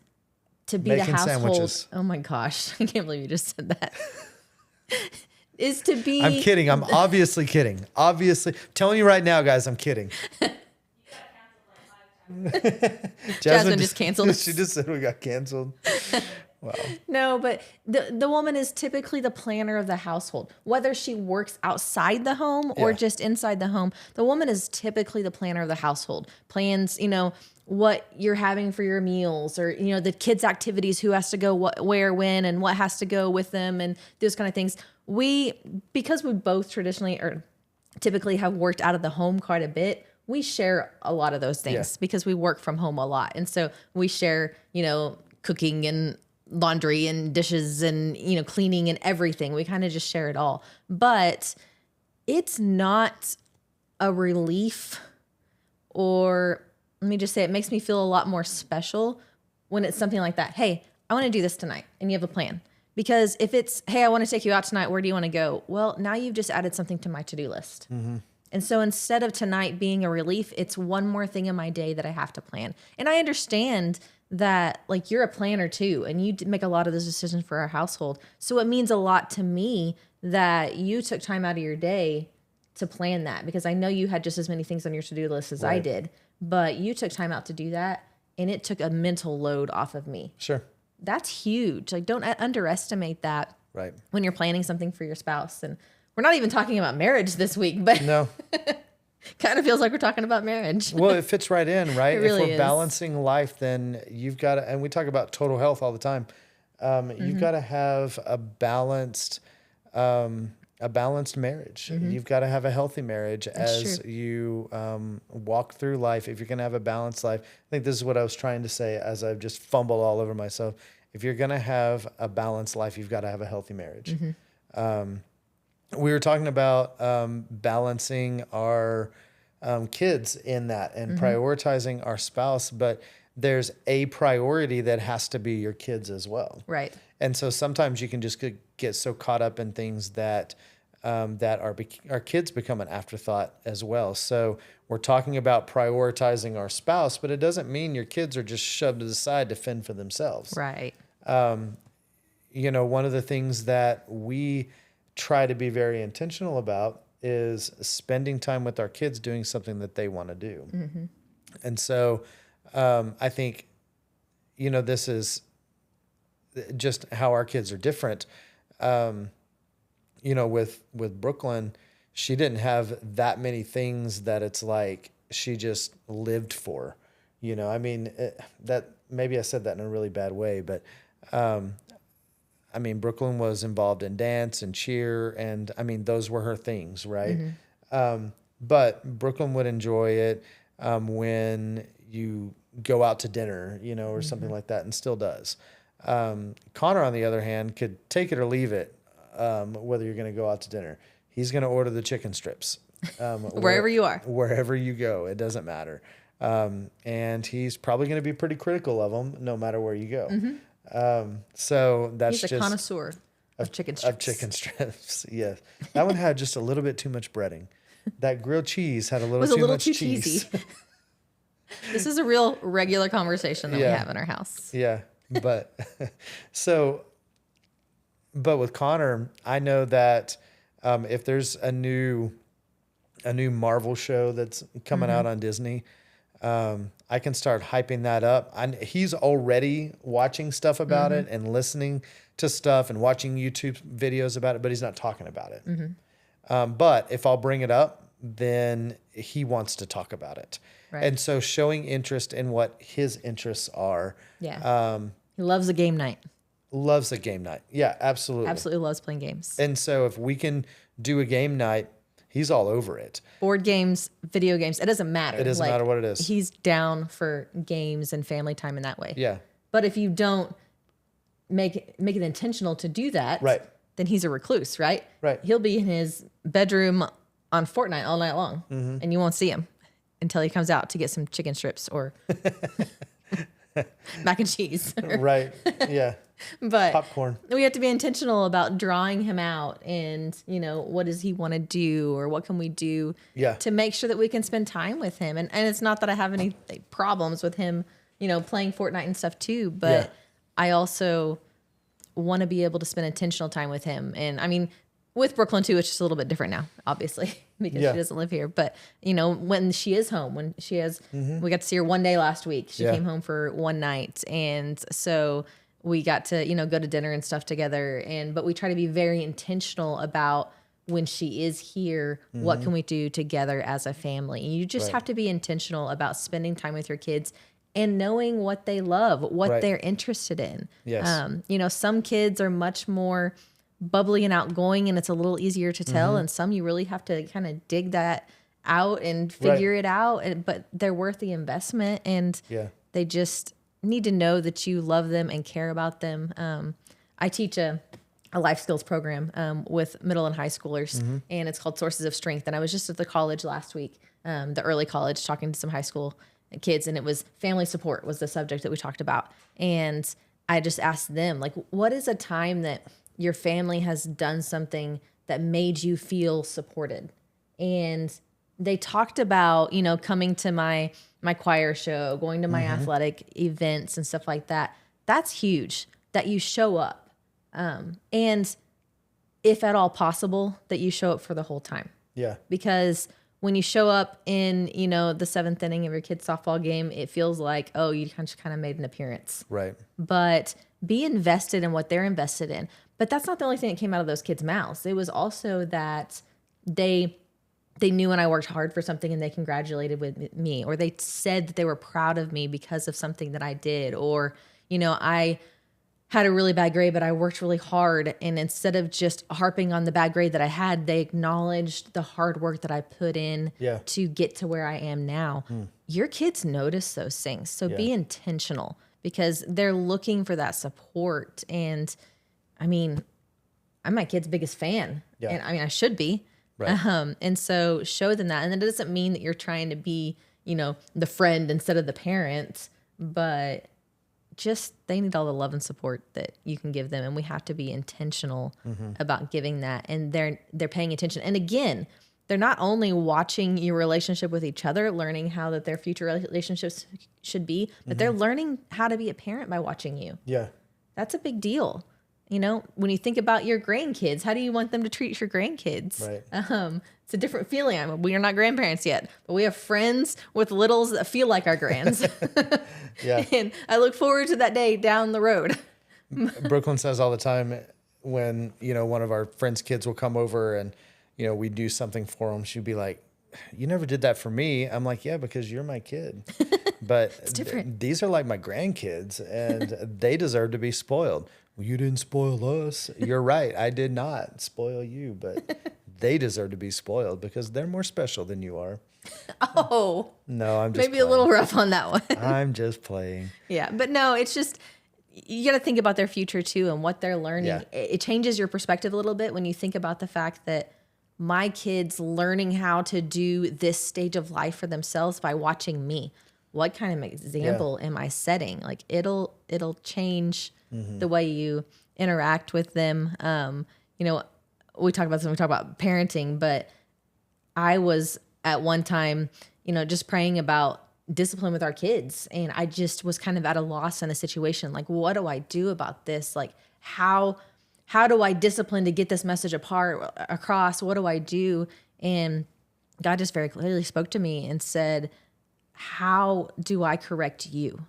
Speaker 2: to be
Speaker 1: Making
Speaker 2: the household.
Speaker 1: sandwiches.
Speaker 2: Oh my gosh, I can't believe you just said that. Is to be.
Speaker 1: I'm kidding. I'm obviously kidding. Obviously. Telling you right now, guys, I'm kidding.
Speaker 2: Jasmine just canceled us.
Speaker 1: She just said we got canceled. Wow.
Speaker 2: No, but the woman is typically the planner of the household. Whether she works outside the home or
Speaker 1: Yeah.
Speaker 2: just inside the home, the woman is typically the planner of the household. Plans, you know, what you're having for your meals or, you know, the kids' activities, who has to go where, when, and what has to go with them and those kind of things. Because we both traditionally or typically have worked out of the home quite a bit, we share a lot of those things
Speaker 1: Yeah.
Speaker 2: because we work from home a lot. And so we share, you know, cooking and laundry and dishes and, cleaning and everything. We kind of just share it all. But it's not a relief, or let me just say, it makes me feel a lot more special when it's something like that. Hey, I want to do this tonight, and you have a plan. Because if it's, hey, I want to take you out tonight, where do you want to go? Well, now you've just added something to my to-do list. And so instead of tonight being a relief, it's one more thing in my day that I have to plan. And I understand that, like, you're a planner too, and you make a lot of those decisions for our household. So it means a lot to me that you took time out of your day to plan that, because I know you had just as many things on your to-do list as I did, but you took time out to do that, and it took a mental load off of me.
Speaker 1: Sure.
Speaker 2: That's huge. Like, don't underestimate that
Speaker 1: Right.
Speaker 2: when you're planning something for your spouse. And we're not even talking about marriage this week, but
Speaker 1: No.
Speaker 2: kind of feels like we're talking about marriage.
Speaker 1: Well, it fits right in, right?
Speaker 2: It really
Speaker 1: if we're
Speaker 2: is.
Speaker 1: balancing life, then you've got to, and we talk about total health all the time. You've got to have a balanced marriage. You've got to have a healthy marriage as you walk through life. If you're going to have a balanced life, I think this is what I was trying to say as I've just fumbled all over myself. If you're going to have a balanced life, you've got to have a healthy marriage. We were talking about balancing our kids in that and prioritizing our spouse, but there's a priority that has to be your kids as well.
Speaker 2: Right.
Speaker 1: And so sometimes you can just get so caught up in things that our kids become an afterthought as well. So we're talking about prioritizing our spouse, but it doesn't mean your kids are just shoved to the side to fend for themselves.
Speaker 2: Right.
Speaker 1: One of the things that we try to be very intentional about is spending time with our kids doing something that they want to do. And so I think, this is just how our kids are different. With Brooklyn, she didn't have that many things that it's like she just lived for. That maybe I said that in a really bad way, but Brooklyn was involved in dance and cheer, and those were her things, right? But Brooklyn would enjoy it when you go out to dinner, or something like that, and still does. Connor, on the other hand, could take it or leave it, whether you're going to go out to dinner. He's going to order the chicken strips.
Speaker 2: Wherever you are.
Speaker 1: Wherever you go, it doesn't matter. And he's probably going to be pretty critical of them no matter where you go. So that's
Speaker 2: He's a connoisseur of chicken strips.
Speaker 1: Of chicken strips, yes. That one had just a little bit too much breading. That grilled cheese had a little too much cheese.
Speaker 2: Cheesy. This is a real regular conversation that we have in our house.
Speaker 1: Yeah, but but with Connor, I know that if there's a new Marvel show that's coming out on Disney, I can start hyping that up. He's already watching stuff about it and listening to stuff and watching YouTube videos about it, but he's not talking about it. But if I'll bring it up, then he wants to talk about it. Right. And so showing interest in what his interests are.
Speaker 2: Yeah. He loves a game night.
Speaker 1: Loves a game night. Yeah, absolutely.
Speaker 2: Absolutely loves playing games.
Speaker 1: And so if we can do a game night, he's all over it.
Speaker 2: Board games, video games, it doesn't matter.
Speaker 1: It doesn't matter what it is.
Speaker 2: He's down for games and family time in that way.
Speaker 1: Yeah.
Speaker 2: But if you don't make it intentional to do that,
Speaker 1: right,
Speaker 2: then he's a recluse, right?
Speaker 1: Right.
Speaker 2: He'll be in his bedroom on Fortnite all night long, and you won't see him until he comes out to get some chicken strips or mac and cheese.
Speaker 1: Right. Yeah.
Speaker 2: But
Speaker 1: popcorn.
Speaker 2: We have to be intentional about drawing him out and, what does he want to do or what can we do to make sure that we can spend time with him. And it's not that I have any problems with him, playing Fortnite and stuff too, but I also want to be able to spend intentional time with him. And with Brooklyn too, it's just a little bit different now, obviously, because she doesn't live here. But, when she is home, when she has, we got to see her one day last week. She came home for one night. And so we got to, go to dinner and stuff together. But we try to be very intentional about when she is here, what can we do together as a family? And you just have to be intentional about spending time with your kids and knowing what they love, what they're interested in.
Speaker 1: Yes.
Speaker 2: Some kids are much more bubbly and outgoing and it's a little easier to tell. And some you really have to kind of dig that out and figure it out. But they're worth the investment and they just, need to know that you love them and care about them. I teach a life skills program with middle and high schoolers, and it's called Sources of Strength. And I was just at the college last week, the early college, talking to some high school kids, and it was family support was the subject that we talked about. And I just asked them, like, what is a time that your family has done something that made you feel supported? And they talked about, coming to my choir show, going to my athletic events and stuff like that. That's huge, that you show up. And if at all possible, that you show up for the whole time.
Speaker 1: Yeah.
Speaker 2: Because when you show up in, the seventh inning of your kid's softball game, it feels like, oh, you just kind of made an appearance.
Speaker 1: Right.
Speaker 2: But be invested in what they're invested in. But that's not the only thing that came out of those kids' mouths. It was also that they knew when I worked hard for something and they congratulated with me, or they said that they were proud of me because of something that I did, or, I had a really bad grade, but I worked really hard. And instead of just harping on the bad grade that I had, they acknowledged the hard work that I put in to get to where I am now. Your kids notice those things. So be intentional, because they're looking for that support. And I'm my kid's biggest fan.
Speaker 1: Yeah.
Speaker 2: And I should be.
Speaker 1: Right.
Speaker 2: And so show them that. And that doesn't mean that you're trying to be, the friend instead of the parent, but just they need all the love and support that you can give them. And we have to be intentional about giving that. And they're paying attention. And again, they're not only watching your relationship with each other, learning how that their future relationships should be, but they're learning how to be a parent by watching you.
Speaker 1: Yeah.
Speaker 2: That's a big deal. When you think about your grandkids, how do you want them to treat your grandkids?
Speaker 1: Right.
Speaker 2: It's a different feeling. We are not grandparents yet, but we have friends with littles that feel like our grands.
Speaker 1: Yeah.
Speaker 2: And I look forward to that day down the road.
Speaker 1: Brooklyn says all the time when, one of our friends' kids will come over and, we do something for them, she'd be like, you never did that for me. I'm like, yeah, because you're my kid. But
Speaker 2: It's different.
Speaker 1: These are like my grandkids, and they deserve to be spoiled. Well, you didn't spoil us. You're right. I did not spoil you, but they deserve to be spoiled because they're more special than you are.
Speaker 2: Oh.
Speaker 1: No, I'm just
Speaker 2: maybe
Speaker 1: playing.
Speaker 2: a little rough on that one.
Speaker 1: I'm just playing.
Speaker 2: Yeah, but no, it's just, you got to think about their future too and what they're learning.
Speaker 1: Yeah.
Speaker 2: It changes your perspective a little bit when you think about the fact that my kids learning how to do this stage of life for themselves by watching me. What kind of example am I setting? Like it'll change the way you interact with them. We talk about parenting, but I was at one time, just praying about discipline with our kids. And I just was kind of at a loss in a situation. Like, what do I do about this? Like, how do I discipline to get this message across? What do I do? And God just very clearly spoke to me and said, how do I correct you?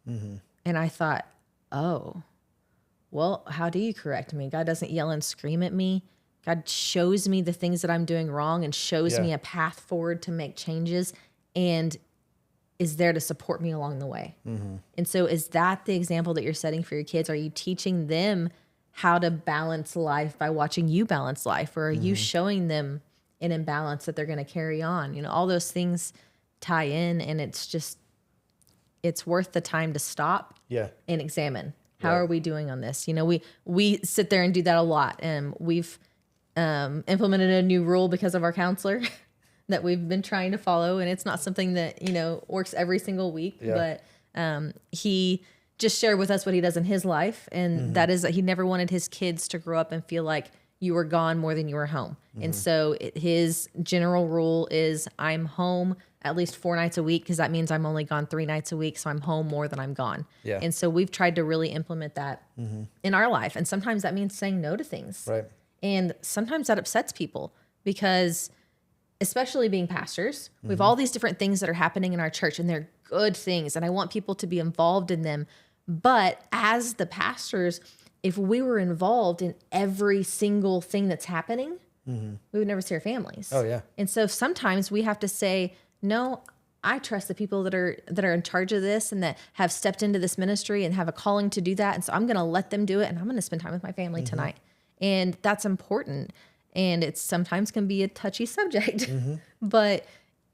Speaker 2: And I thought, oh, well, how do you correct me? God doesn't yell and scream at me. God shows me the things that I'm doing wrong and shows me a path forward to make changes and is there to support me along the way. And so is that the example that you're setting for your kids? Are you teaching them how to balance life by watching you balance life? Or are you showing them an imbalance that they're going to carry on? All those things tie in, and it's worth the time to stop and examine. How are we doing on this? We sit there and do that a lot. And we've implemented a new rule because of our counselor that we've been trying to follow. And it's not something that, works every single week, but he just shared with us what he does in his life. And that is that he never wanted his kids to grow up and feel like you were gone more than you were home. And so his general rule is I'm home at least 4 nights a week, because that means I'm only gone 3 nights a week. So I'm home more than I'm gone.
Speaker 1: Yeah.
Speaker 2: And so we've tried to really implement that in our life. And sometimes that means saying no to things.
Speaker 1: Right.
Speaker 2: And sometimes that upsets people because, especially being pastors, we have all these different things that are happening in our church, and they're good things. And I want people to be involved in them. But as the pastors, if we were involved in every single thing that's happening, we would never see our families.
Speaker 1: Oh, yeah.
Speaker 2: And so sometimes we have to say, no, I trust the people that are in charge of this and that have stepped into this ministry and have a calling to do that. And so I'm going to let them do it, and I'm going to spend time with my family tonight. And that's important. And it sometimes can be a touchy subject. But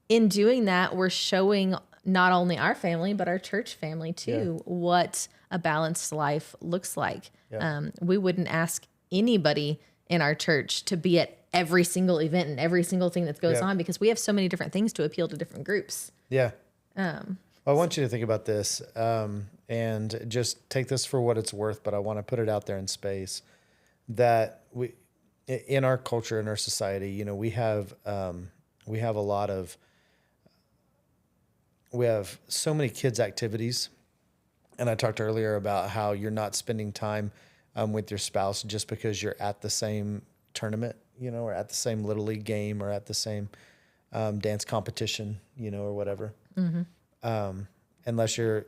Speaker 2: in doing that, we're showing not only our family, but our church family too, what a balanced life looks like.
Speaker 1: Yeah.
Speaker 2: We wouldn't ask anybody in our church to be at every single event and every single thing that goes
Speaker 1: Yeah.
Speaker 2: on because we have so many different things to appeal to different groups.
Speaker 1: Yeah. Well, I want you to think about this and just take this for what it's worth, but I want to put it out there in space that in our culture, in our society, you know, we have so many kids activities. And I talked earlier about how you're not spending time with your spouse just because you're at the same tournament, you know, or at the same Little League game or at the same dance competition, you know, or whatever. Unless you're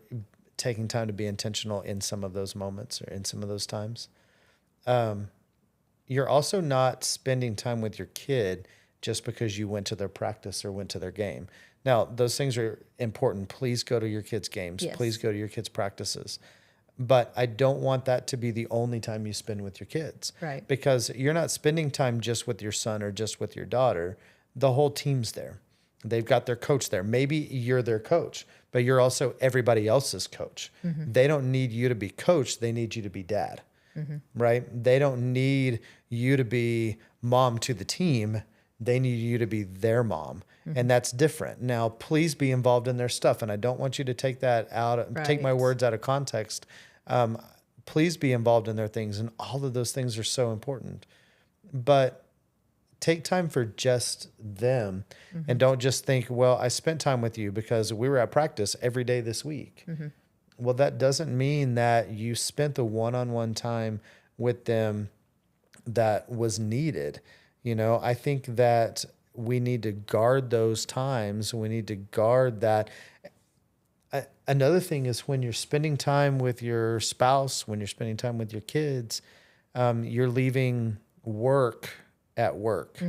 Speaker 1: taking time to be intentional in some of those moments or in some of those times. You're also not spending time with your kid just because you went to their practice or went to their game. Now, those things are important. Please go to your kids' games.
Speaker 2: Yes.
Speaker 1: Please go to your kids' practices. But I don't want that to be the only time you spend with your kids.
Speaker 2: Right.
Speaker 1: Because you're not spending time just with your son or just with your daughter. The whole team's there. They've got their coach there. Maybe you're their coach, but you're also everybody else's coach. They don't need you to be coach. They need you to be dad, right? They don't need you to be mom to the team. They need you to be their mom. And that's different. Now, please be involved in their stuff. And I don't want you to take that out, take my
Speaker 2: Right.
Speaker 1: words out of context. Please be involved in their things. And all of those things are so important. But take time for just them and don't just think, well, I spent time with you because we were at practice every day this week. Well, that doesn't mean that you spent the one-on-one time with them that was needed. You know, I think that we need to guard those times. We need to guard that. Another thing is when you're spending time with your spouse, when you're spending time with your kids, you're leaving work at work.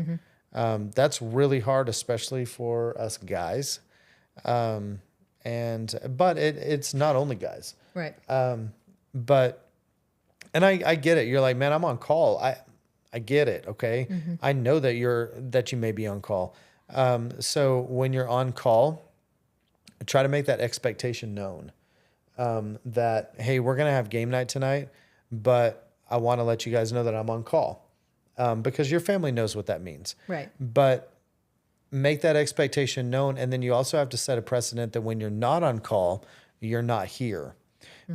Speaker 1: That's really hard, especially for us guys. But it's not only guys.
Speaker 2: Right.
Speaker 1: But I get it. You're like, man, I'm on call. I get it. Okay. I know that you may be on call. So when you're on call, try to make that expectation known. That, hey, we're going to have game night tonight, but I want to let you guys know that I'm on call. Because your family knows what that means.
Speaker 2: Right.
Speaker 1: But make that expectation known. And then you also have to set a precedent that when you're not on call, you're not here.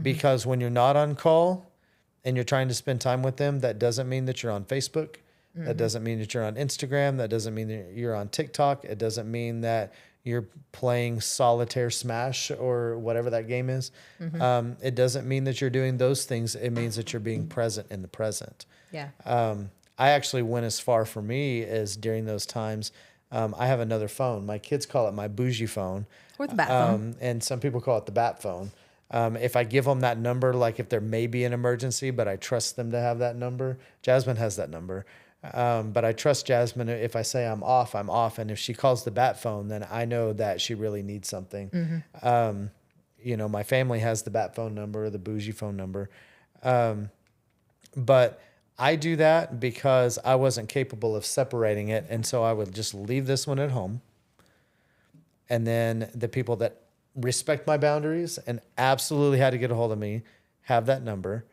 Speaker 1: Because when you're not on call and you're trying to spend time with them, that doesn't mean that you're on Facebook. That doesn't mean that you're on Instagram. That doesn't mean that you're on TikTok. It doesn't mean that you're playing solitaire smash or whatever that game is. It doesn't mean that you're doing those things. It means that you're being present in the present.
Speaker 2: Yeah.
Speaker 1: I actually went as far for me as during those times, I have another phone. My kids call it my bougie phone.
Speaker 2: Or the bat phone.
Speaker 1: And some people call it the bat phone. If I give them that number, like if there may be an emergency, but I trust them to have that number. Jasmine has that number. But I trust Jasmine. If I say I'm off, I'm off. And if she calls the bat phone, then I know that she really needs something. You know, my family has the bat phone number, the bougie phone number. But I do that because I wasn't capable of separating it. And so I would just leave this one at home. And then the people that respect my boundaries and absolutely had to get a hold of me have that number.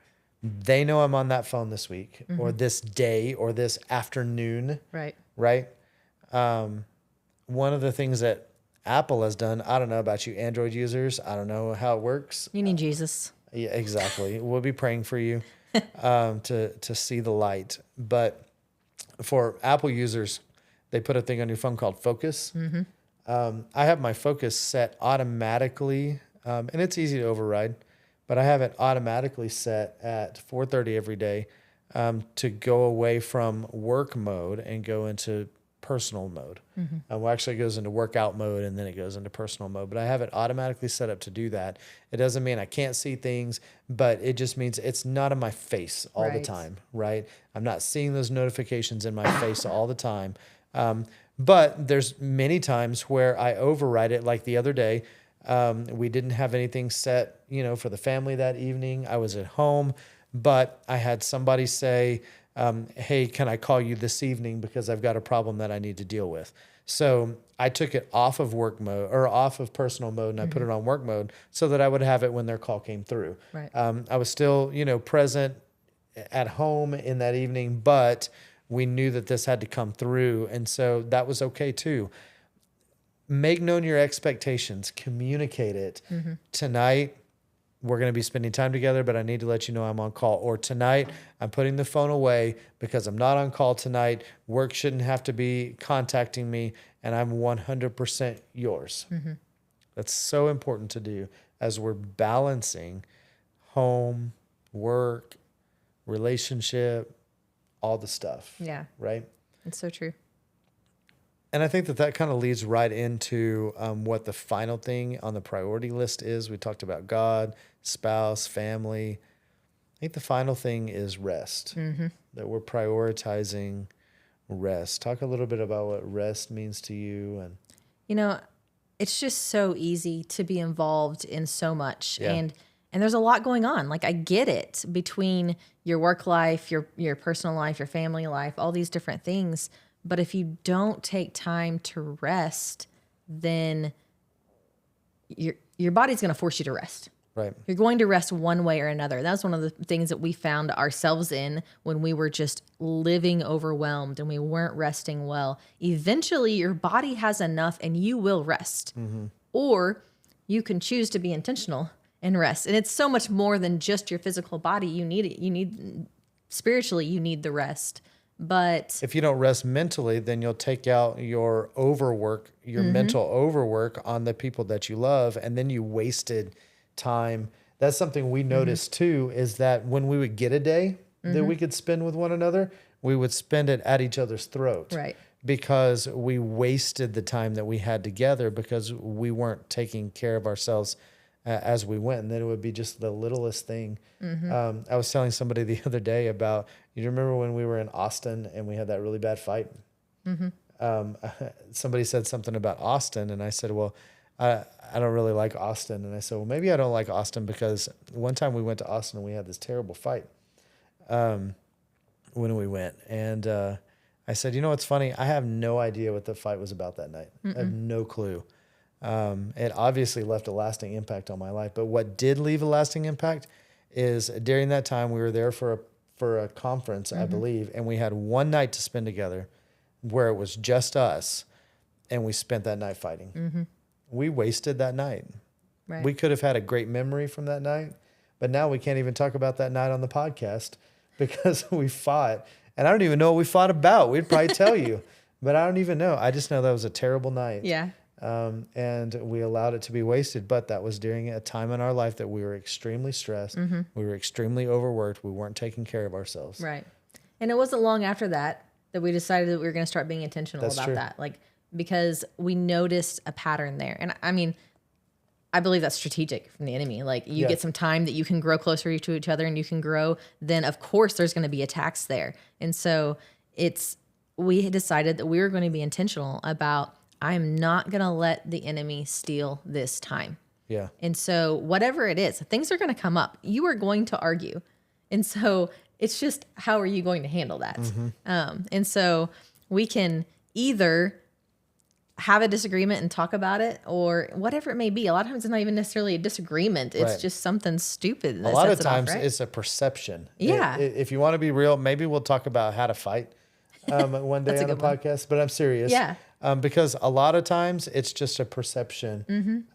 Speaker 1: They know I'm on that phone this week or this day or this afternoon.
Speaker 2: Right.
Speaker 1: Right. One of the things that Apple has done, I don't know about you Android users. I don't know how it works.
Speaker 2: You need Jesus.
Speaker 1: Yeah, exactly. We'll be praying for you to see the light. But for Apple users, they put a thing on your phone called Focus. I have my Focus set automatically, and it's easy to override, but I have it automatically set at 4:30 every day to go away from work mode and go into personal mode. Well, actually it goes into workout mode and then it goes into personal mode, but I have it automatically set up to do that. It doesn't mean I can't see things, but it just means it's not in my face all the
Speaker 2: Right.
Speaker 1: time, right? I'm not seeing those notifications in my face all the time. But there's many times where I override it. Like the other day, we didn't have anything set, you know, for the family that evening. I was at home, but I had somebody say, hey, can I call you this evening because I've got a problem that I need to deal with? So I took it off of work mode or off of personal mode, and I put it on work mode so that I would have it when their call came through.
Speaker 2: Right.
Speaker 1: I was still, present at home in that evening, but we knew that this had to come through. And so that was okay too. Make known your expectations, communicate it. Tonight, we're going to be spending time together, but I need to let you know I'm on call. Or tonight, I'm putting the phone away because I'm not on call tonight. Work shouldn't have to be contacting me, and I'm 100% yours. That's so important to do as we're balancing home, work, relationship, all the stuff.
Speaker 2: Yeah.
Speaker 1: Right?
Speaker 2: It's so true.
Speaker 1: And I think that kind of leads right into what the final thing on the priority list is. We talked about God, spouse, family. I think the final thing is rest, that we're prioritizing rest. Talk a little bit about what rest means to you. And
Speaker 2: It's just so easy to be involved in so much.
Speaker 1: Yeah.
Speaker 2: And there's a lot going on. Like, I get it, between your work life, your personal life, your family life, all these different things. But if you don't take time to rest, then your body's going to force you to rest.
Speaker 1: right.
Speaker 2: You're going to rest one way or another. That's one of the things that we found ourselves in when we were just living overwhelmed and we weren't resting well. Eventually, your body has enough and you will rest. Or you can choose to be intentional and rest. And it's so much more than just your physical body. You need it. You need, spiritually, you need the rest. But
Speaker 1: If you don't rest mentally, then you'll take out your overwork, your mental overwork on the people that you love, and then you wasted time. That's something we noticed too, is that when we would get a day that we could spend with one another, we would spend it at each other's throat.
Speaker 2: Right.
Speaker 1: Because we wasted the time that we had together because we weren't taking care of ourselves as we went. And then it would be just the littlest thing. I was telling somebody the other day about, you remember when we were in Austin and we had that really bad fight? Somebody said something about Austin, and I said, well, I don't really like Austin. And I said, well, maybe I don't like Austin because one time we went to Austin and we had this terrible fight when we went. And I said, you know what's funny? I have no idea what the fight was about that night. I have no clue. It obviously left a lasting impact on my life. But what did leave a lasting impact is during that time we were there for a conference, I believe, and we had one night to spend together where it was just us, and we spent that night fighting. We wasted that night.
Speaker 2: right.
Speaker 1: We could have had a great memory from that night, but now we can't even talk about that night on the podcast because we fought. And I don't even know what we fought about. We'd probably tell you, but I don't even know. I just know that was a terrible night.
Speaker 2: Yeah.
Speaker 1: And we allowed it to be wasted, but that was during a time in our life that we were extremely stressed. We were extremely overworked. We weren't taking care of ourselves.
Speaker 2: Right. And it wasn't long after that we decided that we were going to start being intentional
Speaker 1: That's
Speaker 2: about
Speaker 1: true.
Speaker 2: that. Like, because we noticed a pattern there. And I mean, I believe that's strategic from the enemy. Like, you
Speaker 1: Yeah.
Speaker 2: get some time that you can grow closer to each other and you can grow, then of course there's going to be attacks there. And so we had decided that we were going to be intentional about, I'm not going to let the enemy steal this time.
Speaker 1: Yeah.
Speaker 2: And so whatever it is, things are going to come up. You are going to argue. And so it's just, how are you going to handle that? And so we can either have a disagreement and talk about it, or whatever it may be. A lot of times it's not even necessarily a disagreement. It's
Speaker 1: Right.
Speaker 2: just something stupid.
Speaker 1: A lot of times it's a perception.
Speaker 2: Yeah.
Speaker 1: If you want to be real, maybe we'll talk about how to fight one day
Speaker 2: That's a
Speaker 1: on the
Speaker 2: good one.
Speaker 1: podcast, but I'm serious.
Speaker 2: Yeah.
Speaker 1: Because a lot of times it's just a perception.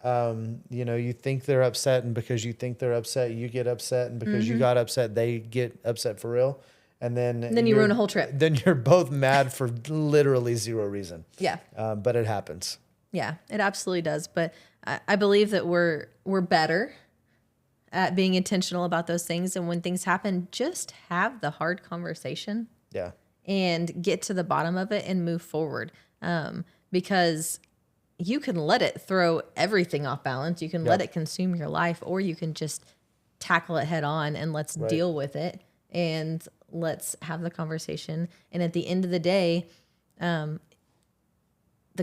Speaker 1: You think they're upset, and because you think they're upset, you get upset, and because you got upset, they get upset for real. And then
Speaker 2: you
Speaker 1: you're-
Speaker 2: ruin a whole trip.
Speaker 1: Then you're both mad for literally zero reason.
Speaker 2: Yeah.
Speaker 1: But it happens.
Speaker 2: Yeah, it absolutely does. But I believe that we're better at being intentional about those things. And when things happen, just have the hard conversation
Speaker 1: Yeah.
Speaker 2: and get to the bottom of it and move forward. Because you can let it throw everything off balance. You can let it consume your life, or you can just tackle it head on and let's
Speaker 1: Right.
Speaker 2: deal with it and let's have the conversation. And at the end of the day, the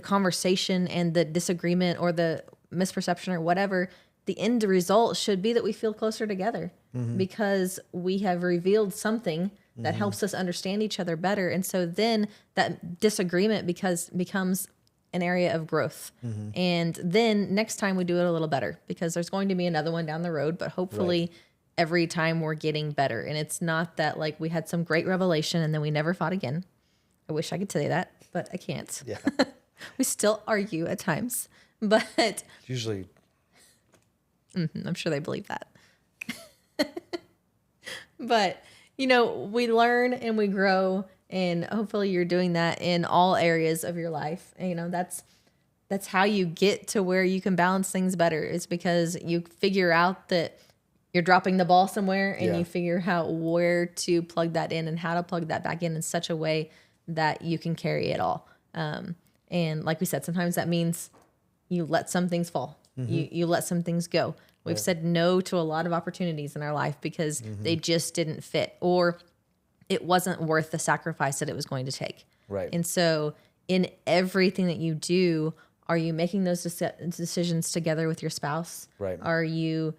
Speaker 2: conversation and the disagreement or the misperception or whatever, the end result should be that we feel closer together because we have revealed something that helps us understand each other better. And so then that disagreement becomes an area of growth. And then next time we do it a little better, because there's going to be another one down the road, but hopefully every time we're getting better. And it's not that like we had some great revelation and then we never fought again. I wish I could tell you that, but I can't.
Speaker 1: Yeah.
Speaker 2: We still argue at times, but
Speaker 1: Usually,
Speaker 2: I'm sure they believe that. But, we learn and we grow, and hopefully you're doing that in all areas of your life. And, that's how you get to where you can balance things better, is because you figure out that you're dropping the ball somewhere, and you figure out where to plug that in and how to plug that back in such a way that you can carry it all. And like we said, sometimes that means you let some things fall. You let some things go. We've said no to a lot of opportunities in our life because they just didn't fit, or it wasn't worth the sacrifice that it was going to take.
Speaker 1: Right.
Speaker 2: And so in everything that you do, are you making those decisions together with your spouse?
Speaker 1: Right.
Speaker 2: Are you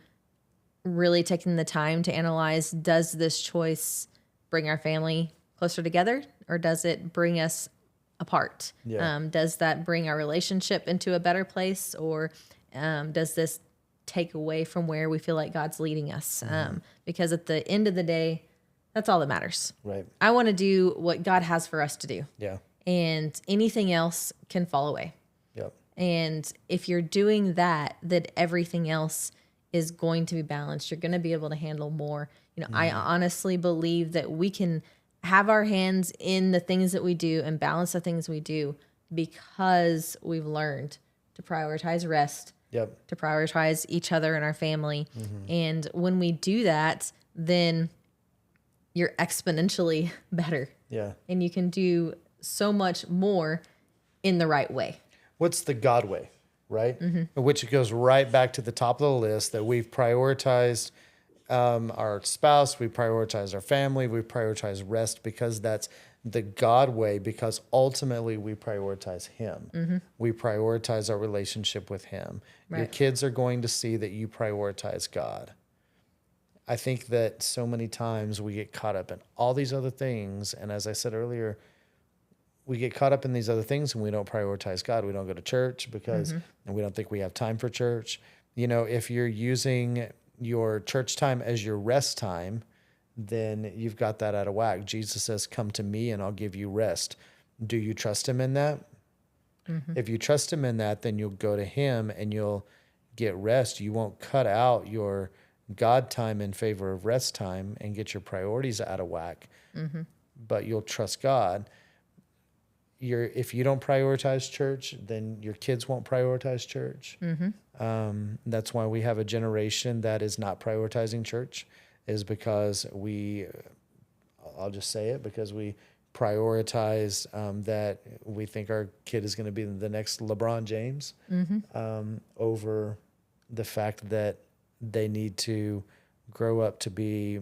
Speaker 2: really taking the time to analyze, does this choice bring our family closer together, or does it bring us apart?
Speaker 1: Yeah.
Speaker 2: Does that bring our relationship into a better place, or does this take away from where we feel like God's leading us? Because at the end of the day, that's all that matters.
Speaker 1: Right.
Speaker 2: I want to do what God has for us to do,
Speaker 1: Yeah.
Speaker 2: and anything else can fall away.
Speaker 1: Yep.
Speaker 2: And if you're doing that, then everything else is going to be balanced. You're going to be able to handle more. I honestly believe that we can have our hands in the things that we do and balance the things we do because we've learned to prioritize rest,
Speaker 1: Yep.
Speaker 2: to prioritize each other and our family. And when we do that, then you're exponentially better,
Speaker 1: Yeah.
Speaker 2: and you can do so much more in the right way.
Speaker 1: What's the God way, right? Which goes right back to the top of the list, that we've prioritized our spouse, we prioritize our family, we prioritize rest, because that's the God way, because ultimately we prioritize Him. We prioritize our relationship with Him. Your
Speaker 2: Right.
Speaker 1: kids are going to see that you prioritize God. I think that so many times we get caught up in all these other things. And as I said earlier, we get caught up in these other things and we don't prioritize God. We don't go to church because and we don't think we have time for church. If you're using your church time as your rest time, then you've got that out of whack. Jesus says, come to me and I'll give you rest. Do you trust Him in that? If you trust Him in that, then you'll go to Him and you'll get rest. You won't cut out your God time in favor of rest time and get your priorities out of whack, but you'll trust God. If you don't prioritize church, then your kids won't prioritize church. That's why we have a generation that is not prioritizing church, is because I'll just say it, because we prioritize that we think our kid is going to be the next LeBron James over the fact that they need to grow up to be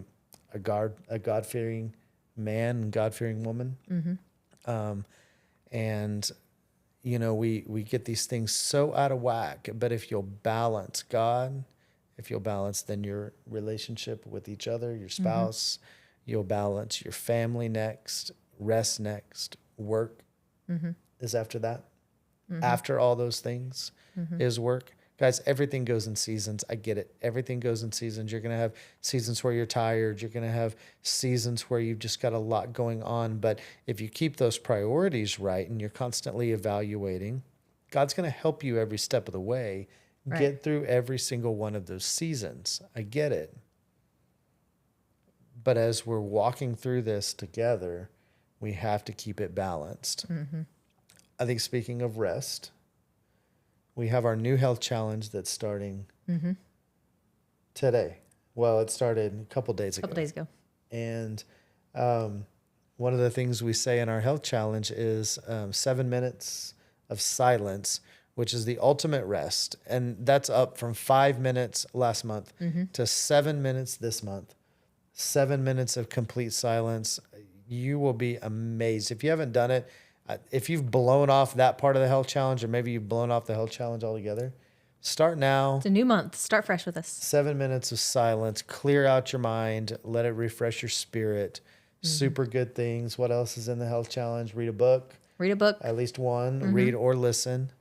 Speaker 1: a God-fearing man and God-fearing woman. And we get these things so out of whack. But if you'll balance God, if you'll balance then your relationship with each other, your spouse, you'll balance your family next, rest next, work is after that. After all those things is work. Guys, everything goes in seasons. I get it. Everything goes in seasons. You're going to have seasons where you're tired. You're going to have seasons where you've just got a lot going on. But if you keep those priorities right and you're constantly evaluating, God's going to help you every step of the way get through every single one of those seasons. I get it. But as we're walking through this together, we have to keep it balanced. I think, speaking of rest, we have our new health challenge that's starting today. Well, it started a couple days ago. And one of the things we say in our health challenge is 7 minutes of silence, which is the ultimate rest. And that's up from 5 minutes last month to 7 minutes this month. 7 minutes of complete silence. You will be amazed. If you haven't done it, if you've blown off that part of the health challenge, or maybe you've blown off the health challenge altogether, start now.
Speaker 2: It's a new month. Start fresh with us.
Speaker 1: 7 minutes of silence. Clear out your mind. Let it refresh your spirit. Super good things. What else is in the health challenge? Read a book,
Speaker 2: Read a book.
Speaker 1: at least one. Read or listen.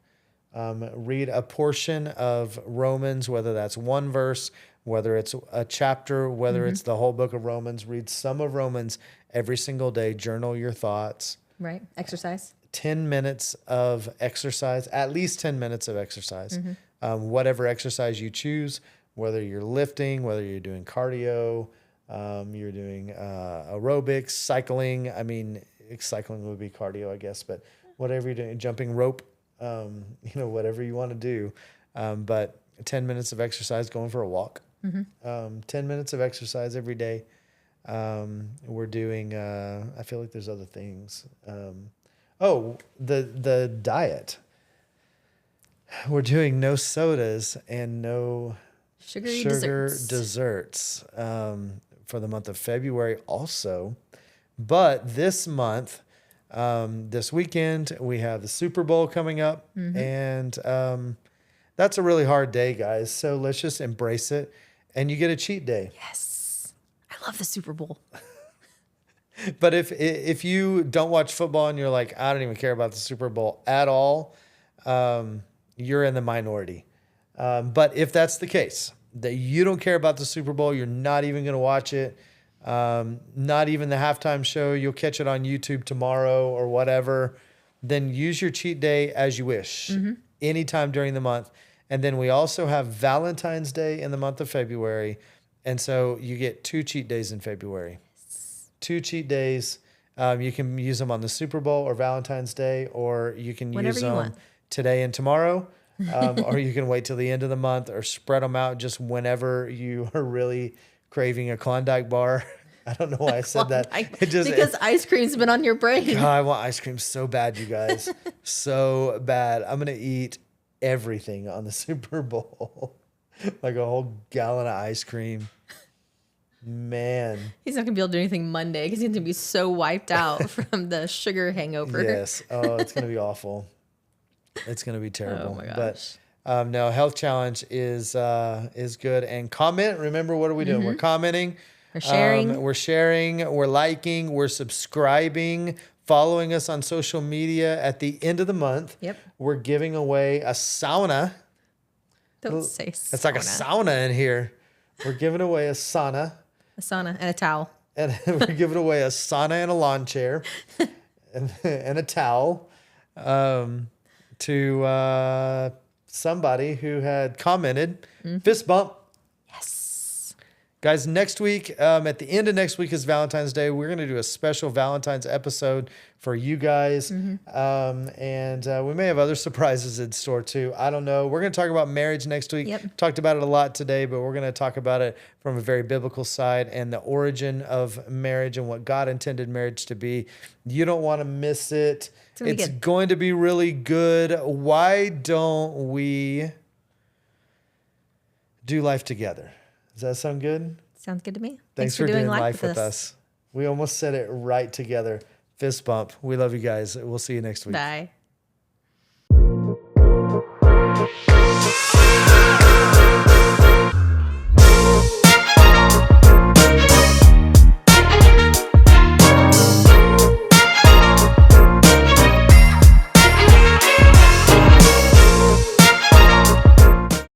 Speaker 1: Read a portion of Romans, whether that's one verse, whether it's a chapter, whether it's the whole book of Romans. Read some of Romans every single day. Journal your thoughts.
Speaker 2: Right. Exercise.
Speaker 1: 10 minutes of exercise, at least 10 minutes of exercise. Whatever exercise you choose, whether you're lifting, whether you're doing cardio, you're doing aerobics, cycling. I mean, cycling would be cardio, I guess, but whatever you're doing, jumping rope, whatever you want to do. But 10 minutes of exercise, going for a walk. 10 minutes of exercise every day. We're doing, I feel like there's other things. The diet. We're doing no sodas and no
Speaker 2: Sugary
Speaker 1: sugar desserts for the month of February also. But this month, this weekend, we have the Super Bowl coming up. And that's a really hard day, guys. So let's just embrace it. And you get a cheat day.
Speaker 2: Yes. I love the Super Bowl.
Speaker 1: But if you don't watch football and you're like, I don't even care about the Super Bowl at all, you're in the minority. But if that's the case, that you don't care about the Super Bowl, you're not even going to watch it, not even the halftime show, you'll catch it on YouTube tomorrow or whatever, then use your cheat day as you wish, anytime during the month. And then we also have Valentine's Day in the month of February. And so you get 2 cheat days in February. 2 cheat days. You can use them on the Super Bowl or Valentine's Day, or you can
Speaker 2: Whatever
Speaker 1: use
Speaker 2: you
Speaker 1: them
Speaker 2: want.
Speaker 1: today and tomorrow, or you can wait till the end of the month or spread them out just whenever you are really craving a Klondike bar. I don't know why I said that.
Speaker 2: Because ice cream's been on your brain.
Speaker 1: God, I want ice cream so bad, you guys. So bad. I'm going to eat everything on the Super Bowl. Like a whole gallon of ice cream. Man.
Speaker 2: He's not going to be able to do anything Monday because he's going to be so wiped out from the sugar hangover.
Speaker 1: Yes. Oh, it's going to be awful. It's going to be terrible.
Speaker 2: Oh my
Speaker 1: But
Speaker 2: gosh.
Speaker 1: no, health challenge is good. And comment. Remember, what are we doing? We're commenting.
Speaker 2: We're sharing.
Speaker 1: We're sharing. We're liking. We're subscribing. Following us on social media. At the end of the month,
Speaker 2: Yep.
Speaker 1: we're giving away a sauna.
Speaker 2: Don't say sauna.
Speaker 1: It's like a sauna in here. We're giving away a sauna.
Speaker 2: A sauna and a towel.
Speaker 1: And we're giving away a sauna and a lawn chair and a towel to somebody who had commented. Fist bump.
Speaker 2: Yes.
Speaker 1: Guys, next week, at the end of next week is Valentine's Day. We're going to do a special Valentine's episode for you guys. And we may have other surprises in store too. I don't know. We're going to talk about marriage next week.
Speaker 2: Yep.
Speaker 1: Talked about it a lot today, but we're going to talk about it from a very biblical side and the origin of marriage and what God intended marriage to be. You don't want to miss it. It's going to be really good. Why don't we do life together? Does that sound good?
Speaker 2: Sounds good to me.
Speaker 1: Thanks for doing life with us. We almost said it right together. Fist bump. We love you guys. We'll see you next week.
Speaker 2: Bye.